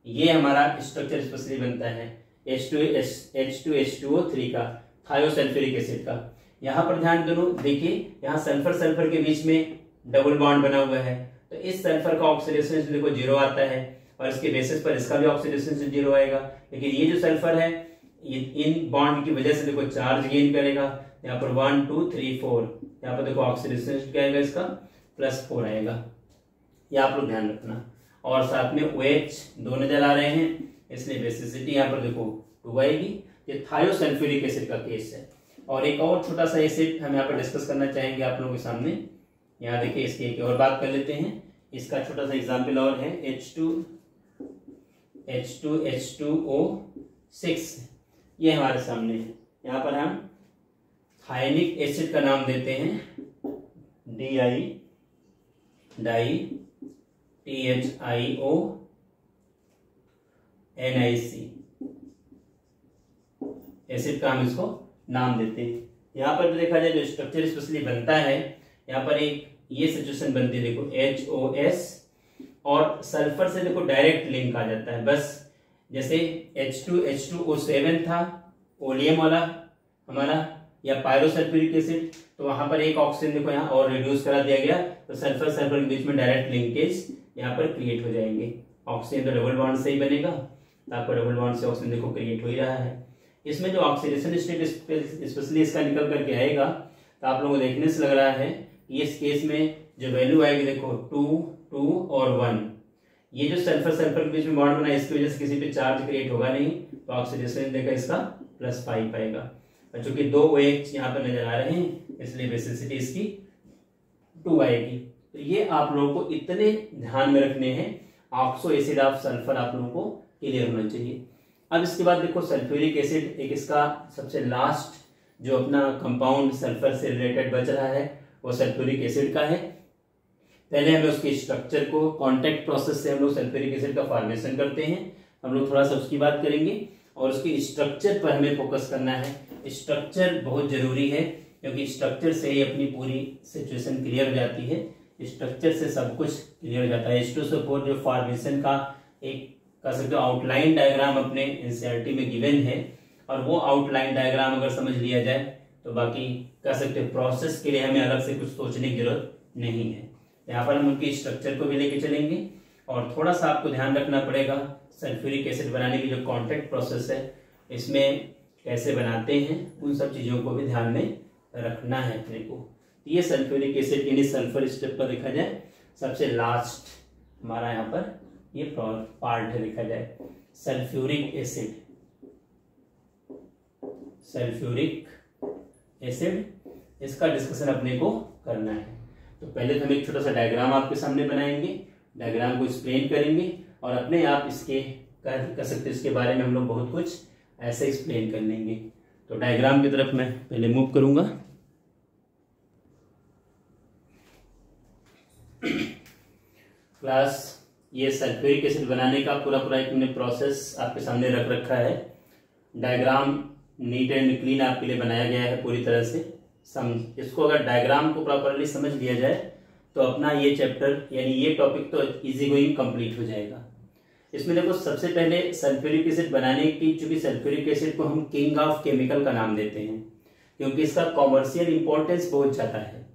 ये हमारा स्ट्रक्चर स्पेशली बनता है H2H2O3 का, थायोसल्फ्यूरिक एसिड का। यहाँ पर ध्यान दोनों देखिए, यहाँ सल्फर के बीच में डबल बॉन्ड बना हुआ है, तो इस सल्फर का ऑक्सीडेशन देखो 0 आता है, और इसके बेसिस पर इसका भी ऑक्सीडेशन 0 आएगा। लेकिन ये जो सल्फर है इन बॉन्ड की वजह से देखो चार्ज गेन करेगा, यहाँ पर 1 2 3 4, यहाँ पर देखो ऑक्सीडेशन क्या आएगा, इसका +4 आएगा, ये आप लोग ध्यान रखना। और साथ में OH 2 नजर आ रहे हैं, इसलिए बेसिसिटी यहाँ पर देखो 2 आएगी। ये थायोसल्फ्यूरिक एसिड का केस है। और एक और छोटा सा एसिड हम यहाँ पर डिस्कस करना चाहेंगे आप लोगों के सामने, यहाँ देखिए इसकी एक और बात कर लेते हैं। इसका छोटा सा एग्जाम्पल और है H2H2O6, ये हमारे सामने है। यहाँ पर हम थायनिक एसिड का नाम देते हैं डाई THIONIC एसिड का हम इसको नाम देते हैं। यहाँ पर भी देखा जाए जो स्ट्रक्चर स्पेशली बनता है, यहाँ पर एक ये सिचुएशन बनती है, देखो HOS और सल्फर से देखो डायरेक्ट लिंक आ जाता है। बस जैसे H2H2O7 था ओलियम वाला हमारा या पायरोसल्फ्यूरिक एसिड, तो वहां पर एक ऑक्सीजन देखो यहाँ और रिड्यूस करा दिया गया, तो सल्फर सल्फर के बीच में डायरेक्ट लिंकेज यहाँ पर क्रिएट हो जाएंगे। ऑक्सीजन तो डबल बॉन्ड से ही बनेगा, तो आपको डबल बॉन्ड से ऑक्सीजन देखो क्रिएट हो ही रहा है। इसमें जो ऑक्सीडेशन स्टेट स्पेशली इसका निकल करके आएगा, तो आप लोगों को देखने से लग रहा है कि इस केस में जो वैल्यू आएगी देखो 2, 2 और 1, ये जो सल्फर सल्फर के बीच में बॉन्ड बना है इसकी वजह से किसी पे चार्ज क्रिएट होगा नहीं, तो ऑक्सीडेशन देखा इसका +5 आएगा। और चूंकि 2 OH यहाँ पर नजर आ रहे हैं इसलिए बेसिसिटी इसकी 2 आएगी। तो ये आप लोगों को इतने ध्यान में रखने हैं, ऑक्सो एसिड ऑफ सल्फर आप लोगों को क्लियर होना चाहिए। अब इसके बाद देखो सल्फ्यूरिक एसिड, एक इसका सबसे लास्ट जो अपना कंपाउंड सल्फर से रिलेटेड बच रहा है वो सल्फ्यूरिक एसिड का है। पहले हमें उसके स्ट्रक्चर को कांटेक्ट प्रोसेस से हम लोग सल्फ्यूरिक एसिड का फॉर्मेशन करते हैं, हम लोग थोड़ा सा उसकी बात करेंगे और उसके स्ट्रक्चर पर हमें फोकस करना है। स्ट्रक्चर बहुत जरूरी है क्योंकि स्ट्रक्चर से ही अपनी पूरी सिचुएशन क्लियर हो जाती है, स्ट्रक्चर से सब कुछ क्लियर हो जाता है। H2SO4 जो फॉर्मेशन का एक कह सकते हो आउटलाइन डायग्राम अपने एनसीईआरटी में गिवन है, और वो आउटलाइन डायग्राम अगर समझ लिया जाए तो बाकी कह सकते हो प्रोसेस के लिए हमें अलग से कुछ सोचने की जरूरत नहीं है। यहाँ पर हम उनकी स्ट्रक्चर को भी लेके चलेंगे और थोड़ा सा आपको ध्यान रखना पड़ेगा सल्फ्यूरिक एसिड बनाने की जो कॉन्टैक्ट प्रोसेस है इसमें कैसे बनाते हैं, उन सब चीजों को भी ध्यान में रखना है अपने को। ये सल्फ्यूरिक एसिड यानी सल्फर स्टेप पर देखा जाए सबसे लास्ट हमारा यहाँ पर ये पार्ट है, देखा जाए सल्फ्यूरिक एसिड। सल्फ्यूरिक एसिड इसका डिस्कशन अपने को करना है, तो पहले तो हम एक छोटा सा डायग्राम आपके सामने बनाएंगे, डायग्राम को एक्सप्लेन करेंगे और अपने आप इसके कर सकते इसके बारे में हम लोग बहुत कुछ ऐसे एक्सप्लेन कर लेंगे। तो डायग्राम की तरफ मैं पहले मूव करूंगा। क्लास ये सल्फ्यूरिक एसिड बनाने का पूरा एक मैंने प्रोसेस आपके सामने रख रखा है। डायग्राम नीट एंड क्लीन आपके लिए बनाया गया है पूरी तरह से। इसको अगर डायग्राम को प्रॉपरली समझ लिया जाए तो अपना ये चैप्टर यानी ये टॉपिक तो इजी गोइंग कंप्लीट हो जाएगा। इसमें देखो सबसे पहले सल्फ्यूरिक एसिड बनाने की, चूंकि सल्फ्यूरिक एसिड को हम किंग ऑफ केमिकल का नाम देते हैं क्योंकि इसका कॉमर्शियल इंपॉर्टेंस बहुत ज्यादा है,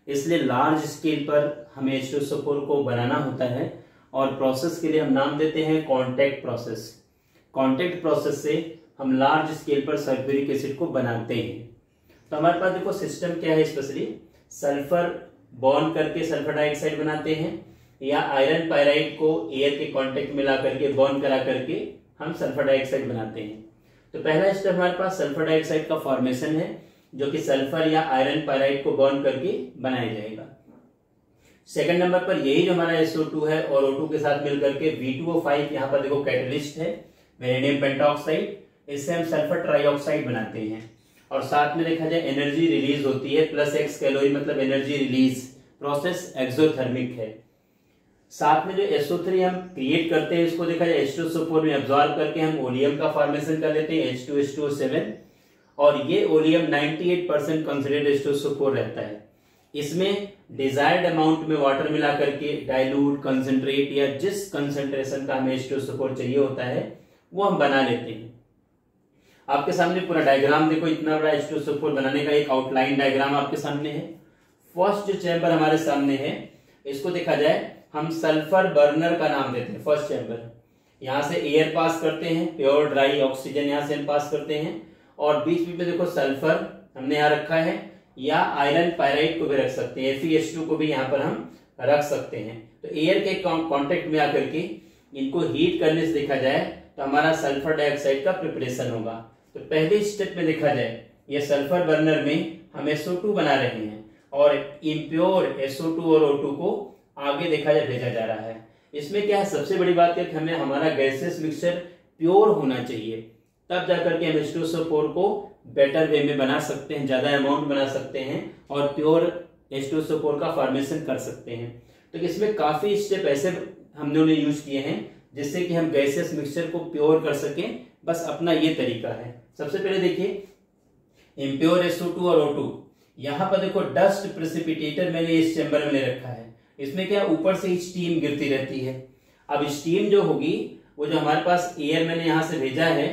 इसलिए लार्ज स्केल पर हमें H2SO4 को बनाना होता है और प्रोसेस के लिए हम नाम देते हैं कॉन्टैक्ट प्रोसेस। कॉन्टैक्ट प्रोसेस से हम लार्ज स्केल पर सल्फ्यूरिक एसिड को बनाते हैं। तो हमारे पास देखो सिस्टम क्या है, स्पेशली सल्फर बॉन्ड करके सल्फर डाइऑक्साइड बनाते हैं या आयरन पायराइड को एयर के कांटेक्ट में ला करके बॉन्ड करा करके हम सल्फर डाइऑक्साइड बनाते हैं। तो पहला स्टेप हमारे पास सल्फर डाइऑक्साइड का फॉर्मेशन है जो कि सल्फर या आयरन पायराइड को बॉन्ड करके बनाया जाएगा। सेकंड नंबर पर यही जो हमारा SO2 है और O2 के साथ मिलकर के V2O5 यहाँ पर देखो कैटलिस्ट है, वेनेडियम पेंटाऑक्साइड, इससे हम सल्फर ट्राइऑक्साइड बनाते हैं और साथ में देखा जाए एनर्जी रिलीज होती है +X कैलोरी, मतलब एनर्जी रिलीज प्रोसेस एक्सोथर्मिक है। साथ में जो SO3 हम क्रिएट करते हैं इसको देखा जाए H2SO4 में एब्जॉर्ब करके हम ओलियम का फॉर्मेशन कर लेते हैं H2H2O7 और ये ओलियम 98% कंसिडर्ड H2SO4 रहता है। इसमें डिजायर्ड अमाउंट में वाटर मिला करके डाइल्यूट, कंसंट्रेट या जिस कंसंट्रेशन का हमें H2SO4 चाहिए होता है वो हम बना लेते हैं। आपके सामने पूरा डायग्राम देखो, इतना बड़ा H2SO4 बनाने का एक आउटलाइन डायग्राम आपके सामने है। फर्स्ट जो चैम्बर हमारे सामने है इसको देखा जाए हम सल्फर बर्नर का नाम देते हैं। फर्स्ट चैम्बर, यहां से एयर पास करते हैं, प्योर ड्राई ऑक्सीजन यहां से हम पास करते हैं और बीच में देखो सल्फर हमने यहाँ रखा है या आयरन पायराइड को भी रख सकते हैं, FeH2 को भी यहाँ पर हम रख सकते हैं। तो एयर के कांटेक्ट में आकर के इनको हीट करने से देखा जाए तो हमारा सल्फर डाइऑक्साइड का प्रिपरेशन होगा। तो पहले स्टेप में देखा जाए ये सल्फर बर्नर में हम SO2 बना रहे हैं और इम्प्योर SO2 और O2 को आगे देखा जाए भेजा जा रहा है। इसमें क्या है, सबसे बड़ी बात है कि हमें हमारा गैसेस मिक्सचर प्योर होना चाहिए, तब जाकर के हम H2SO4 को बेटर वे में बना सकते हैं, ज्यादा अमाउंट बना सकते हैं और प्योर H2SO4 का फॉर्मेशन कर सकते हैं। तो इसमें काफी स्टेप ऐसे हम लोगों ने यूज किए हैं जिससे कि हम गैसेस मिक्सचर को प्योर कर सकें। बस अपना ये तरीका है। सबसे पहले देखिए इम्प्योर SO2 और O2। यहाँ पर देखो डस्ट प्रेसिपिटेटर मैंने इस चेंबर में ले रखा है। इसमें क्या ऊपर से ही स्टीम गिरती रहती है। अब स्टीम जो होगी वो जो हमारे पास एयर मैंने यहाँ से भेजा है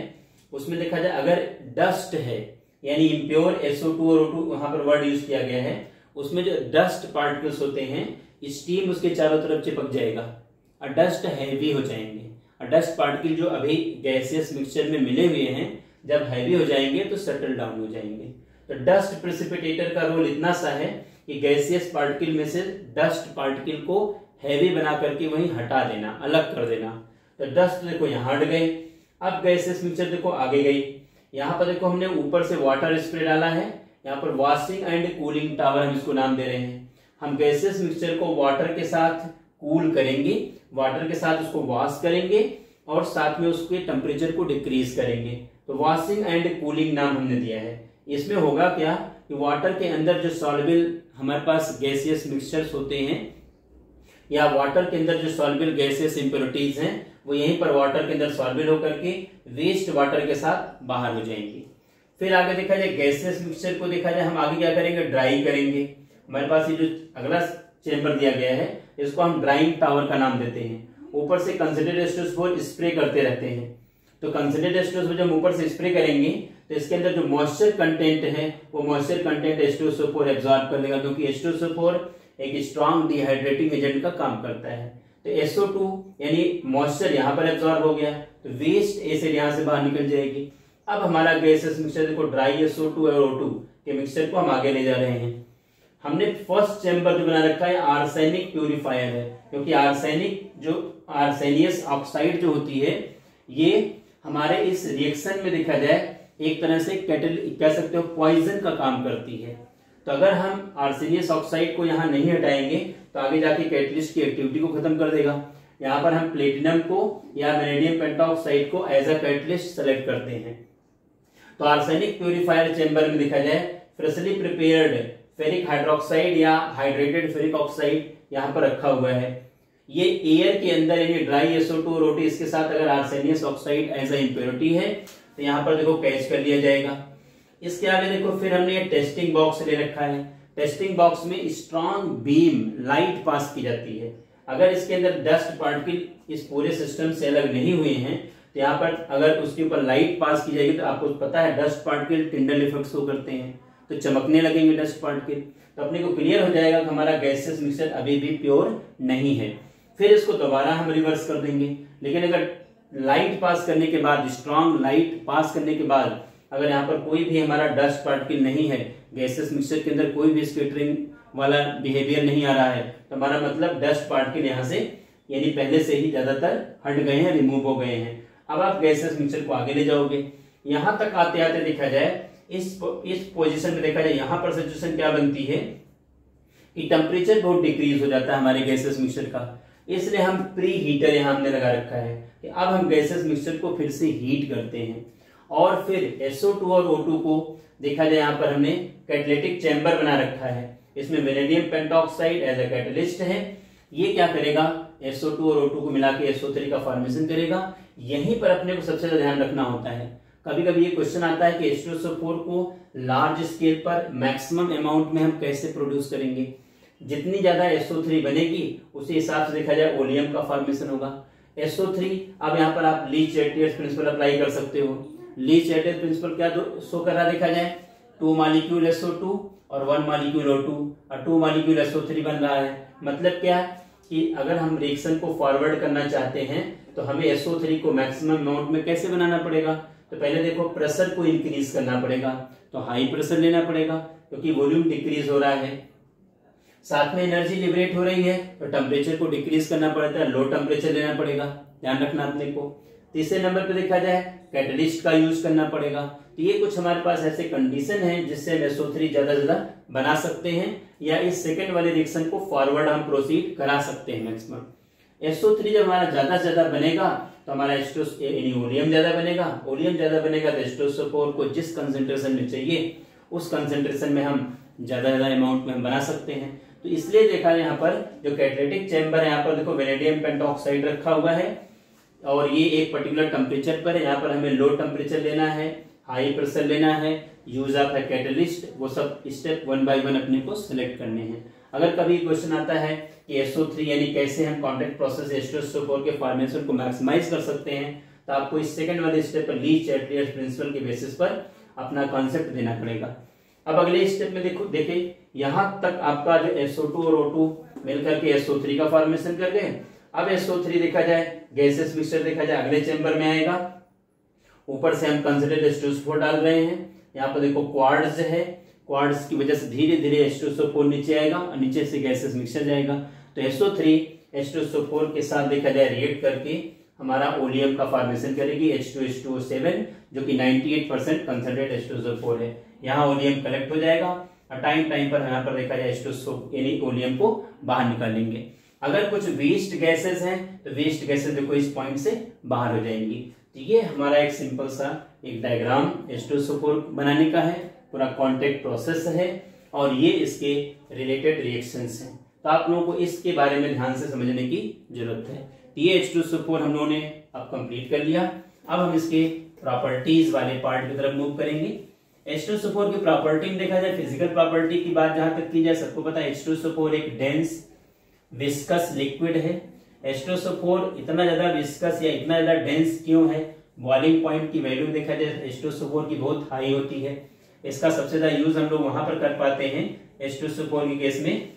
उसमें देखा जाए अगर डस्ट है यानी इम्प्योर SO2 और O2 वहां पर वर्ड यूज किया गया है, उसमें जो डस्ट पार्टिकल्स होते हैं स्टीम उसके चारों तरफ चिपक जाएगा और डस्ट हैवी हो जाएंगे। और डस्ट पार्टिकल जो अभी गैसियस मिक्सचर में मिले हुए हैं जब हैवी हो जाएंगे तो सेटल डाउन हो जाएंगे। तो डस्ट प्रेसिपिटेटर का रोल इतना सा है कि गैसियस पार्टिकल में से डस्ट पार्टिकल को हैवी बना करके वहीं हटा देना, अलग कर देना। तो डस्ट देखो यहाँ हट गए। अब गैसियस मिक्सचर देखो आगे गई। यहाँ पर देखो हमने ऊपर से वाटर स्प्रे डाला है, यहाँ पर वॉशिंग एंड कूलिंग टावर हम इसको नाम दे रहे हैं। हम गैसियस मिक्सचर को वाटर के साथ कूल करेंगे, वाटर के साथ उसको वॉश करेंगे और साथ में उसके टेम्परेचर को डिक्रीज करेंगे। तो वॉशिंग एंड कूलिंग नाम हमने दिया है। इसमें होगा क्या कि वाटर के अंदर जो सॉल्युबल हमारे पास गैसियस मिक्सचर्स होते हैं या वाटर के अंदर जो सॉल्युबल गैसियस इंप्योरिटीज हैं वो यहीं पर वाटर के अंदर सॉल्युबल होकर के वेस्ट वाटर के साथ बाहर हो जाएंगे। फिर आगे देखा जाए गैसियस मिक्सचर को देखा जाए हम आगे क्या करेंगे, ड्राई करेंगे। हमारे पास ये जो अगला चेंबर दिया गया है इसको हम ड्राइंग टावर का नाम देते हैं। ऊपर से कंसंट्रेटेड H2SO4 स्प्रे करते रहते हैं। तो कंसंट्रेटेड H2SO4 जब ऊपर से स्प्रे करेंगे तो इसके अंदर जो मॉइस्चर कंटेंट है वो मॉइस्चर कंटेंट H2SO4 एब्जॉर्ब कर लेगा, क्योंकि H2SO4 एक स्ट्रॉन्ग डिहाइड्रेटिंग एजेंट का काम करता है। तो SO2 यानी मॉइस्चर यहाँ पर एब्जॉर्ब हो गया तो वेस्ट एसिड यहाँ से बाहर निकल जाएगी। अब हमारा गैसियस मिक्सचर देखो ड्राई SO2 और O2 के मिक्सचर को हम आगे ले जा रहे हैं। हमने फर्स्ट चेंबर जो बना रखा है आर्सेनिक प्यूरिफायर है, क्योंकि आर्सेनिक जो आर्सेनियस ऑक्साइड जो होती है ये हमारे इस रिएक्शन में देखा जाए एक तरह से कह सकते हो पॉइजन का काम करती है। तो अगर हम आर्सेनियस ऑक्साइड को यहाँ नहीं हटाएंगे तो आगे जाके कैटलिस्ट की एक्टिविटी को खत्म कर देगा। यहाँ पर हम प्लेटिनम को या वैनेडियम पेंटाऑक्साइड को एज अ कैटलिस्ट सेलेक्ट करते हैं। तो आर्सेनिक प्यूरिफायर चेंबर में देखा जाए फ्रेशली प्रिपेयर्ड फेरिक हाइड्रोक्साइड या हाइड्रेटेड फेरिक ऑक्साइड यहाँ पर रखा हुआ है। ये एयर के अंदर यानी ड्राई SO2 और O2 इसके साथ अगर आर्सेनियस ऑक्साइड एज अ इम्प्योरिटी है तो यहाँ पर देखो कैच कर लिया जाएगा। इसके आगे देखो फिर हमने ये टेस्टिंग बॉक्स ले रखा है। टेस्टिंग बॉक्स में स्ट्रॉन्ग बीम लाइट पास की जाती है। अगर इसके अंदर डस्ट पार्टिकल इस पूरे सिस्टम से अलग नहीं हुए हैं तो यहाँ पर अगर उसके ऊपर लाइट पास की जाएगी तो आपको पता है dust particle Tyndall effect show करते हैं, तो चमकने लगेंगे डस्ट पार्टिकल। तो अपने को क्लियर हो जाएगा कि हमारा गैसियस मिक्सचर अभी भी प्योर नहीं है। फिर इसको दोबारा हम रिवर्स कर देंगे। लेकिन अगर लाइट पास करने के बाद, स्ट्रॉन्ग लाइट पास करने के बाद अगर यहाँ पर कोई भी हमारा डस्ट पार्टिकल नहीं है, गैसियस मिक्सचर के अंदर कोई भी स्कैटरिंग वाला बिहेवियर नहीं आ रहा है, तो हमारा मतलब डस्ट पार्टिकल यहाँ से यानी पहले से ही ज्यादातर हट गए हैं, रिमूव हो गए हैं। अब आप गैसियस मिक्सचर को आगे ले जाओगे। यहाँ तक आते आते देखा जाए इस पोजीशन में देखा जाए यहाँ पर सिचुएशन क्या बनती है कि टेम्परेचर बहुत डिक्रीज हो जाता है हमारे गैसियस मिक्सचर का। इसलिए हम प्री हीटर यहाँ हमने लगा रखा है कि अब हम गैसियस मिक्सचर को फिर से हीट करते हैं और फिर SO2 और O2 को देखा जाए यहाँ पर हमने कैटालिटिक चैम्बर बना रखा है। इसमें vanadium pentoxide as a catalyst है। ये क्या करेगा, SO2 और O2 को मिला के SO3 का फॉर्मेशन करेगा। यहीं पर अपने को सबसे ज्यादा ध्यान रखना होता है। कभी कभी ये क्वेश्चन आता है कि H2SO4 को लार्ज स्केल पर मैक्सिमम अमाउंट में हम कैसे प्रोड्यूस करेंगे। जितनी ज्यादा SO3 बनेगी उसी हिसाब से देखा जाए ओलियम का फॉर्मेशन होगा। SO3 अब यहाँ पर आप ली चैटियर्स प्रिंसिपल अप्लाई कर सकते हो। ली चैटियर प्रिंसिपल क्या शो कर रहा देखा जाए, 2 मॉलिक्यूल SO2 और 1 मॉलिक्यूल O2 और 2 मॉलिक्यूल SO3 बन रहा है। मतलब क्या कि अगर हम रिएक्शन को फॉरवर्ड करना चाहते हैं तो हमें SO3 को मैक्सिमम अमाउंट में कैसे बनाना पड़ेगा। तो पहले देखो प्रेशर को इंक्रीज करना पड़ेगा, तो हाई प्रेशर लेना पड़ेगा क्योंकि वॉल्यूम डिक्रीज हो रहा है। साथ में एनर्जी लिबरेट हो रही है तो टेम्परेचर को डिक्रीज करना पड़ता है, लो टेम्परेचर लेना पड़ेगा, ध्यान रखना अपने को। तीसरे नंबर पे देखा जाए कैटलिस्ट का यूज करना पड़ेगा। तो ये कुछ हमारे पास ऐसे कंडीशन है जिससे हम SO3 ज्यादा ज्यादा बना सकते हैं या इस सेकंड वाले रिएक्शन को फॉरवर्ड हम प्रोसीड करा सकते हैं मैक्सिमम। SO3 जब हमारा ज्यादा से ज्यादा बनेगा तो हमारा ओलियम ज्यादा बनेगा। ओलियम ज्यादा बनेगा तो H2SO4 को जिस कंसेंट्रेशन में चाहिए उस कंसेंट्रेशन में हम ज्यादा अमाउंट में हम बना सकते हैं। तो इसलिए देखा यहाँ पर जो कैटालिटिक चैम्बर है, यहाँ पर देखो वैनेडियम पेंटाऑक्साइड रखा हुआ है और ये एक पर्टिकुलर टेम्परेचर पर है। यहाँ पर हमें लो टेम्परेचर लेना है, हाई प्रेशर लेना है, यूज ऑफ ए कैटलिस्ट, वो सब स्टेप 1 बाय 1 अपने को सिलेक्ट करने हैं। अगर कभी क्वेश्चन आता है कि SO3 यानी कैसे हम कॉन्टैक्ट प्रोसेस H2SO4 के फॉर्मेशन को मैक्सिमाइज कर सकते हैं, तो आपको इस सेकंड वाले स्टेप पर ली चैटलियर्स प्रिंसिपल के बेसिस पर अपना कॉन्सेप्ट देना पड़ेगा। अब अगले स्टेप में देखिए यहां तक आपका जो SO2 और O2 मिलकर के SO3 का फॉर्मेशन कर गए। अब SO3 देखा जाए, गैसेस मिक्सचर देखा जाए, अगले चैम्बर में आएगा। ऊपर से हम कंसंट्रेट H2SO4 डाल रहे हैं। यहाँ पर देखो क्वार्ट्ज है, क्वार्ट्ज की वजह से धीरे धीरे H2SO4 नीचे आएगा और नीचे से गैसेस मिक्सचर जाएगा। तो SO3 H2SO4 के साथ देखा जाए रिएक्ट करके हमारा ओलियम का फॉर्मेशन करेगी H2H2O7, जो कि 98% कंसंट्रेट H2SO4 है। यहाँ ओलियम कलेक्ट हो जाएगा और टाइम पर यहाँ पर देखा जाए H2SO यानी ओलियम को बाहर निकालेंगे। अगर कुछ वेस्ट गैसेस हैं तो वेस्ट गैसेस देखो इस पॉइंट से बाहर हो जाएंगी। तो ये हमारा एक सिंपल सा एक डायग्राम H2SO4 बनाने का है, पूरा कॉन्टैक्ट प्रोसेस है और ये इसके रिलेटेड रिएक्शंस हैं। तो आप लोगों को इसके बारे में ध्यान से समझने की जरूरत है। ये H2SO4 हम लोगों ने अब कंप्लीट कर लिया। अब हम इसके प्रॉपर्टीज वाले पार्ट की तरफ मूव करेंगे। H2SO4 की प्रॉपर्टी में देखा जाए, फिजिकल प्रॉपर्टी की बात जहां तक की जाए, सबको पता है H2SO4 एक डेंस विस्कस लिक्विड है। H2SO4 इतना ज्यादा विस्कस या इतना ज्यादा डेंस क्यों है? बॉइलिंग पॉइंट की वैल्यू देखा जाए H2SO4 की बहुत हाई होती है। इसका सबसे ज्यादा यूज हम लोग वहां पर कर पाते हैं H2SO4 के केस में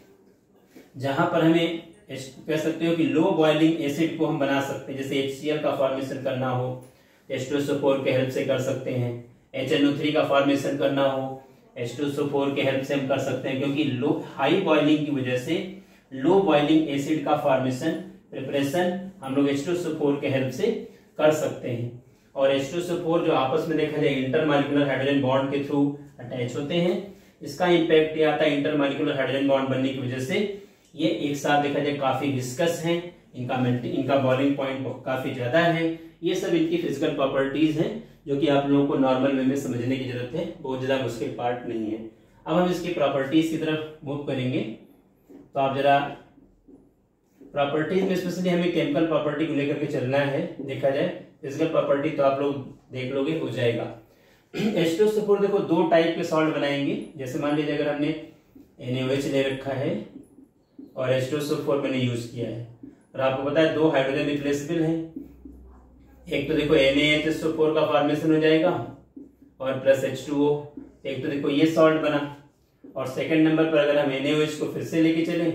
जहां पर हमें कह सकते हो कि लो बॉइलिंग एसिड को हम बना सकते हैं। जैसे HCl का फॉर्मेशन करना हो H2SO4 के हेल्प से कर सकते हैं। HNO3 का फॉर्मेशन करना हो H2SO4 के हेल्प से हम कर सकते हैं, क्योंकि लो हाई बॉइलिंग की वजह से लो बॉइलिंग एसिड का फॉर्मेशन प्रिपरेशन हम लोग H2SO4 के हेल्प से कर सकते हैं। और H2SO4 जो आपस में देखा जाए इंटरमॉलिक्यूलर हाइड्रोजन बॉन्ड के थ्रू अटैच होते हैं। इसका इंपैक्ट ये आता है इंटरमॉलिक्यूलर हाइड्रोजन बॉन्ड बनने की वजह से ये एक साथ देखा जाए काफी विस्कस हैं, इनका बॉइलिंग पॉइंट काफी ज्यादा है। ये सब इनकी फिजिकल प्रॉपर्टीज हैं जो कि आप लोगों को नॉर्मल वे में समझने की जरूरत है, बहुत ज्यादा मुश्किल पार्ट नहीं है। अब हम इसकी प्रॉपर्टीज की तरफ मूव करेंगे। तो आप जरा प्रॉपर्टीज में स्पेशली हमें केमिकल प्रॉपर्टी को लेकर के चलना है। देखा जाए फिजिकल प्रॉपर्टी तो आप लोग देख लोगे, हो जाएगा। H2SO4 देखो दो टाइप के सॉल्ट बनाएंगे। जैसे मान लीजिए अगर हमने NaOH ले रखा है और H2SO4 मैंने यूज किया है और आपको पता है दो हाइड्रोजन रिप्लेसेबल है। एक तो देखो NaHSO4 का फॉर्मेशन हो जाएगा और प्लस H2O। एक तो देखो ये सॉल्ट बना और सेकंड नंबर पर अगर हम NaOH को फिर से लेके चले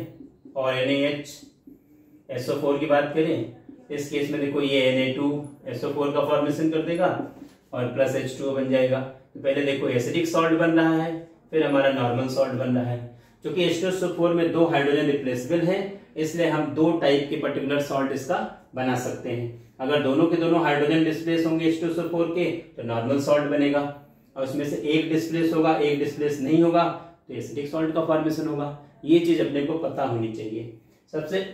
और NaHSO4 की बात करें, इस केस में देखो ये Na2SO4 का फॉर्मेशन कर देगा और प्लस H2O बन जाएगा। तो पहले देखो एसिडिक सॉल्ट बन रहा है, फिर हमारा नॉर्मल सॉल्ट बन रहा है। क्योंकि H2SO4 में दो हाइड्रोजन रिप्लेसेबल है, इसलिए हम दो टाइप के पर्टिकुलर सॉल्ट इसका बना सकते हैं। अगर दोनों के दोनों हाइड्रोजन डिस्प्लेस होंगे H2SO4 के तो नॉर्मल सॉल्ट बनेगा, और उसमें से एक डिस्प्लेस होगा एक डिस्प्लेस नहीं होगा तो एसिडिक सॉल्ट का फॉर्मेशन होगा। ये चीज अपने को पता होनी चाहिए। सबसे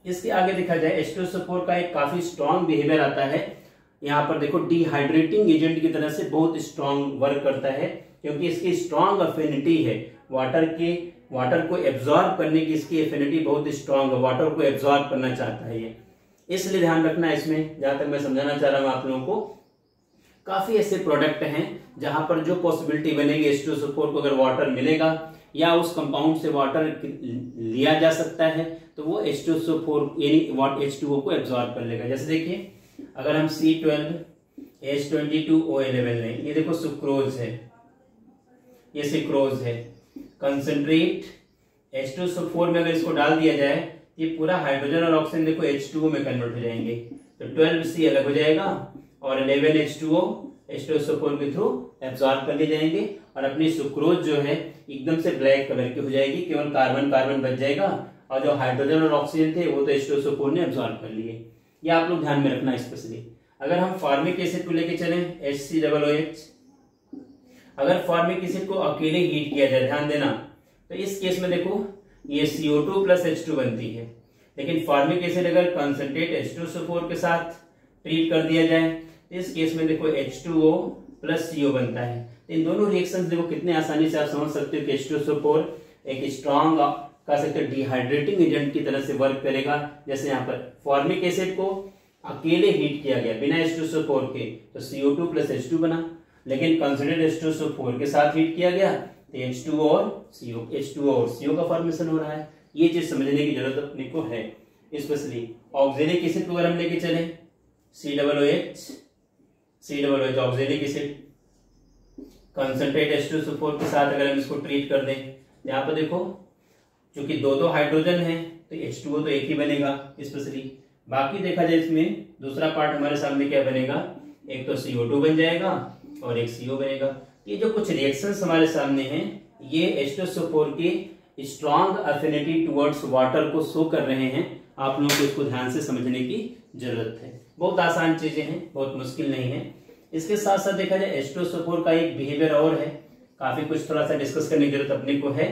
इसके आगे देखा जाए H2SO4 का एक काफी स्ट्रॉन्ग बिहेवियर आता है। यहाँ पर देखो डिहाइड्रेटिंग एजेंट की तरह से बहुत स्ट्रॉन्ग वर्क करता है, क्योंकि इसकी स्ट्रॉन्ग अफिनिटी है वाटर को एब्जॉर्ब करने की। इसकी एफिनिटी बहुत स्ट्रॉन्ग है, वाटर को एब्जॉर्ब करना चाहता है ये। इसलिए ध्यान रखना है इसमें, जहां तक मैं समझाना चाह रहा हूं आप लोगों को, काफी ऐसे प्रोडक्ट हैं जहां पर जो पॉसिबिलिटी बनेगी H2SO4 को अगर वाटर मिलेगा या उस कंपाउंड से वाटर लिया जा सकता है तो वो H2SO4 यानी H2O को एब्जॉर्ब कर लेगा। जैसे देखिए अगर हम C12H22O11 लें, ये देखो सुक्रोज है, ये सुक्रोज है। कंसंट्रेट H2SO4 में अगर इसको डाल दिया जाए ये पूरा हाइड्रोजन और ऑक्सीजन देखो H2O में कन्वर्ट हो जाएंगे। तो 12C अलग हो जाएगा और 11H2O H2SO4 के थ्रू एब्जॉर्ब कर लिए जाएंगे और अपनी सुक्रोज जो है एकदम से ब्लैक कलर की हो जाएगी, केवल कार्बन कार्बन बच जाएगा और जो हाइड्रोजन और ऑक्सीजन थे वो तो H2SO4 ने एब्जॉर्ब कर लिए। ये आप लोग ध्यान में रखना स्पेशली। अगर हम फॉर्मिक एसिड को लेके चलें HCOOH, अगर फॉर्मिक एसिड को अकेले हीट किया जाए, ध्यान देना, तो इस केस में देखो ये CO2 प्लस H2 बनती है। लेकिन फॉर्मिक एसिड अगर कंसंट्रेट H2SO4 के साथ ट्रीट कर दिया जाए तो इस केस में देखो H2O प्लस CO बनता है। इन दोनों रिएक्शंस देखो कितने आसानी से आप समझ सकते हो कि H2SO4 एक स्ट्रॉन्ग कह सकते हैं डिहाइड्रेटिंग एजेंट की तरह से वर्क करेगा। जैसे यहाँ पर फॉर्मिक एसिड को अकेले हीट किया गया बिना H2SO4 के तो CO2 प्लस H2 बना, लेकिन कंसिडर्ड H2SO4 के साथ हीट किया गया तो H2O और CO का फॉर्मेशन हो रहा है। ये चीज समझने की जरूरत अपने को है। स्पेशली ऑक्सिलिक एसिड को अगर हम लेके चले COOH ऑक्सिलिक एसिड कंसंट्रेट H2SO4 के साथ अगर हम इसको ट्रीट कर दें, यहाँ पर देखो चूंकि दो हाइड्रोजन है तो H2O तो एक ही बनेगा स्पेशली। बाकी देखा जाए इसमें दूसरा पार्ट हमारे सामने क्या बनेगा, एक तो CO2 बन जाएगा और एक CO बनेगा। ये जो कुछ रिएक्शंस हमारे सामने हैं ये H2SO4 की स्ट्रॉन्ग अफिनिटी टुवर्ड्स वाटर को शो कर रहे हैं। आप लोगों को इसको ध्यान से समझने की जरूरत है। बहुत आसान चीजें हैं, बहुत मुश्किल नहीं है। इसके साथ साथ देखा जाए H2SO4 का एक बिहेवियर और है, काफी कुछ थोड़ा सा डिस्कस करने की जरूरत अपने को है।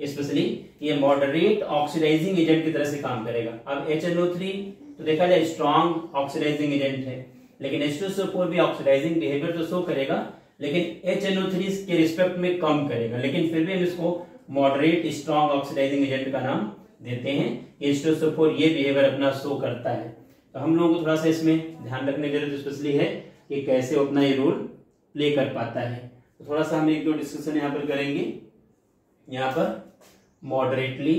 स्पेशली ये मॉडरेट ऑक्सीडाइजिंग एजेंट की तरह से काम करेगा। अब HNO3 तो देखा जाए स्ट्रॉन्ग ऑक्सीडाइजिंग एजेंट है, लेकिन H2SO4 भी ऑक्सीडाइजिंग बिहेवियर तो शो करेगा, लेकिन HNO3 के रिस्पेक्ट में कम करेगा। लेकिन फिर भी हम इसको मॉडरेट स्ट्रॉन्ग ऑक्सीडाइजिंग एजेंट का नाम देते हैं। H2SO4 ये बिहेवियर अपना शो करता है। तो हम लोगों को थोड़ा सा इसमें ध्यान रखने की जरूरत स्पेशली है कि कैसे अपना ये रोल प्ले कर पाता है। तो थोड़ा सा हम एक दो डिस्कशन यहाँ पर करेंगे। यहाँ पर मॉडरेटली,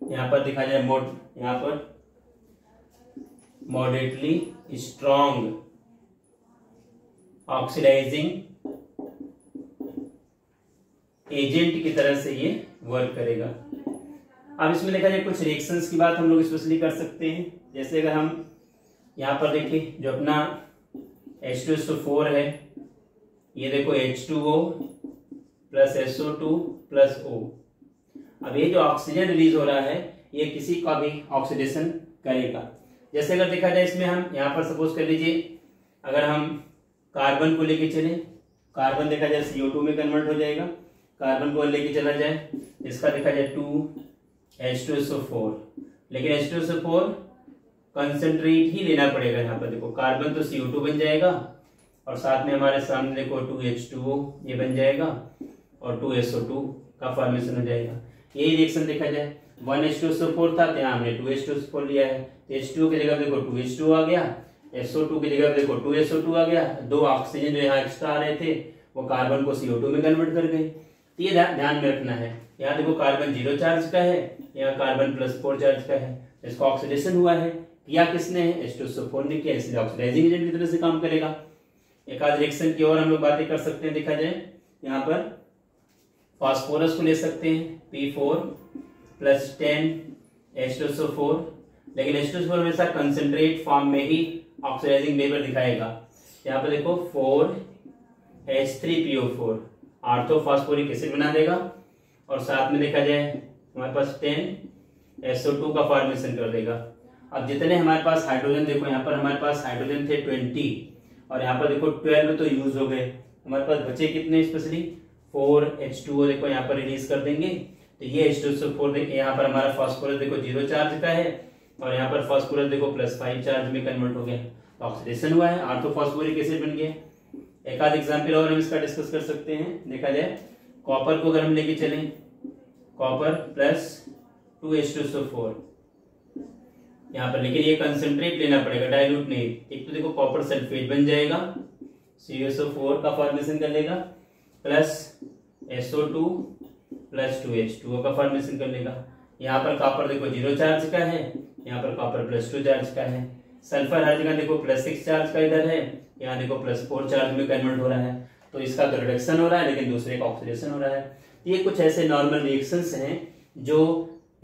यहाँ पर दिखा जाए यहाँ पर मॉडरेटली स्ट्रॉन्ग ऑक्सीडाइजिंग एजेंट की तरह से ये वर्क करेगा। अब इसमें देखा जाए कुछ रिएक्शंस की बात हम लोग स्पेशली कर सकते हैं। जैसे अगर हम यहाँ पर देखिए जो अपना H2SO4 है, ये देखो H2O plus SO2 plus O। अब ये जो ऑक्सीजन रिलीज हो रहा है ये किसी का भी ऑक्सीडेशन करेगा। जैसे अगर देखा जाए इसमें हम यहाँ पर सपोज कर लीजिए अगर हम कार्बन को लेके चले, कार्बन देखा जाए CO2 में कन्वर्ट हो जाएगा। कार्बन को लेके चला जाए, इसका देखा जाए 2H2SO4, लेकिन H2SO4 कंसंट्रेट ही लेना पड़ेगा। यहाँ पर देखो कार्बन तो CO2 बन जाएगा और साथ में हमारे सामने देखो 2H2O ये बन जाएगा और 2SO2 का फॉर्मेशन हो जाएगा। यही रिएक्शन देखा जाए 1H2SO4 था तो यहाँ हमने 2H2SO4 लिया है। H2O की जगह देखो 2H2O आ गया, SO2 की जगह देखो 2SO2 आ गया। दो ऑक्सीजन जो यहाँ एक्स्ट्रा आ रहे थे वो कार्बन को CO2 में कन्वर्ट कर गए। तो ये ध्यान में रखना है। यहाँ देखो कार्बन 0 चार्ज का है, यहाँ कार्बन +4 चार्ज का है। इसका ऑक्सीडेशन हुआ है, किया किसने है, H2SO4 ने किया, इसलिए ऑक्सीडाइजिंग एजेंट की तरह से काम करेगा। एक आध रिएक्शन की और हम लोग बातें कर सकते हैं। देखा जाए यहाँ पर फास्फोरस को ले सकते हैं P4 + 10 H2SO4, लेकिन H2SO4 हमेशा कंसंट्रेट फॉर्म में ही ऑक्सीडाइजिंग बिहेवियर दिखाएगा। यहाँ पर देखो 4H3PO4 आर्थोफॉस्फोरिक एसिड बना देगा और साथ में देखा जाए हमारे पास 10 SO2 का फॉर्मेशन कर देगा। अब जितने हमारे पास हाइड्रोजन देखो यहाँ पर हमारे पास हाइड्रोजन थे 20 और यहाँ पर देखो 12 तो यूज हो गए। हमारे पास बचे कितने, स्पेशली 4H2O देखो यहाँ पर रिलीज कर देंगे तो ये H2SO4 देखिए यहाँ पर हमारा फास्फोरस देखो 0 चार्ज का है और यहाँ पर फास्फोरस देखो +5 चार्ज में कन्वर्ट हो गया, ऑक्सीडेशन हुआ है, आर्थोफॉस्फोरिक एसिड बन गया। एक आध एग्जाम्पल और हम इसका डिस्कस कर सकते हैं। देखा जाए कॉपर को अगर हम लेके चलें, कॉपर + 2H2SO4 यहाँ पर, लेकिन ये कंसंट्रेट लेना पड़ेगा, डाइल्यूट नहीं। एक तो देखो कॉपर सल्फेट बन जाएगा, CuSO4 का फॉर्मेशन कर लेगा, प्लस SO2 + 2H2O का फॉर्मेशन कर लेगा। यहाँ पर कॉपर देखो 0 चार्ज का है, यहाँ पर कॉपर +2 चार्ज का है। सल्फर हर जगह देखो +6 चार्ज का इधर है, यहाँ देखो +4 चार्ज में कन्वर्ट हो रहा है। तो इसका तो रिडक्शन हो रहा है लेकिन दूसरे का ऑक्सीडेशन हो रहा है। ये कुछ ऐसे नॉर्मल रिएक्शंस हैं जो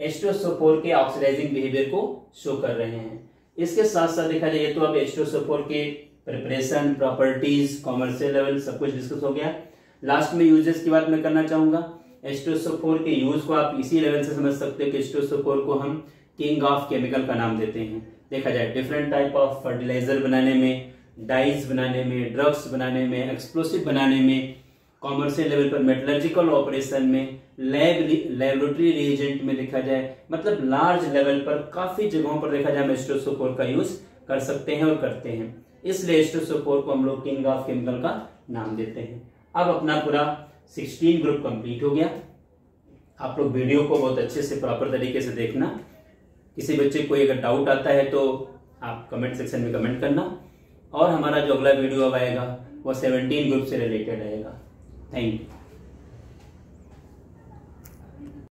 H2SO4 के ऑक्सीडाइजिंग बिहेवियर को शो कर रहे हैं। इसके साथ साथ देखा जाए तो अब H2SO4 के प्रिपरेशन, प्रॉपर्टीज, कॉमर्शियल लेवल सब कुछ डिस्कस हो गया। लास्ट में यूजेस की बात मैं करना चाहूंगा। H2SO4 के यूज को आप इसी लेवल से समझ सकते हो कि H2SO4 को हम किंग ऑफ केमिकल का नाम देते हैं। देखा जाए डिफरेंट टाइप ऑफ फर्टिलाइजर बनाने में, डाइज बनाने में, ड्रग्स बनाने में, एक्सप्लोसिव बनाने में, कॉमर्शियल लेवल पर मेटलर्जिकल ऑपरेशन में, लेबोरेटरी रिएजेंट में देखा जाए, मतलब लार्ज लेवल पर काफी जगहों पर देखा जाए हम H2SO4 का यूज कर सकते हैं और करते हैं। इसलिए H2SO4 को हम लोग किंग ऑफ केमिकल का नाम देते हैं। अब अपना पूरा 16 ग्रुप कंप्लीट हो गया। आप लोग वीडियो को बहुत अच्छे से प्रॉपर तरीके से देखना। किसी बच्चे को अगर डाउट आता है तो आप कमेंट सेक्शन में कमेंट करना। और हमारा जो अगला वीडियो अब आएगा वो 17 ग्रुप से रिलेटेड रहेगा। Thank you.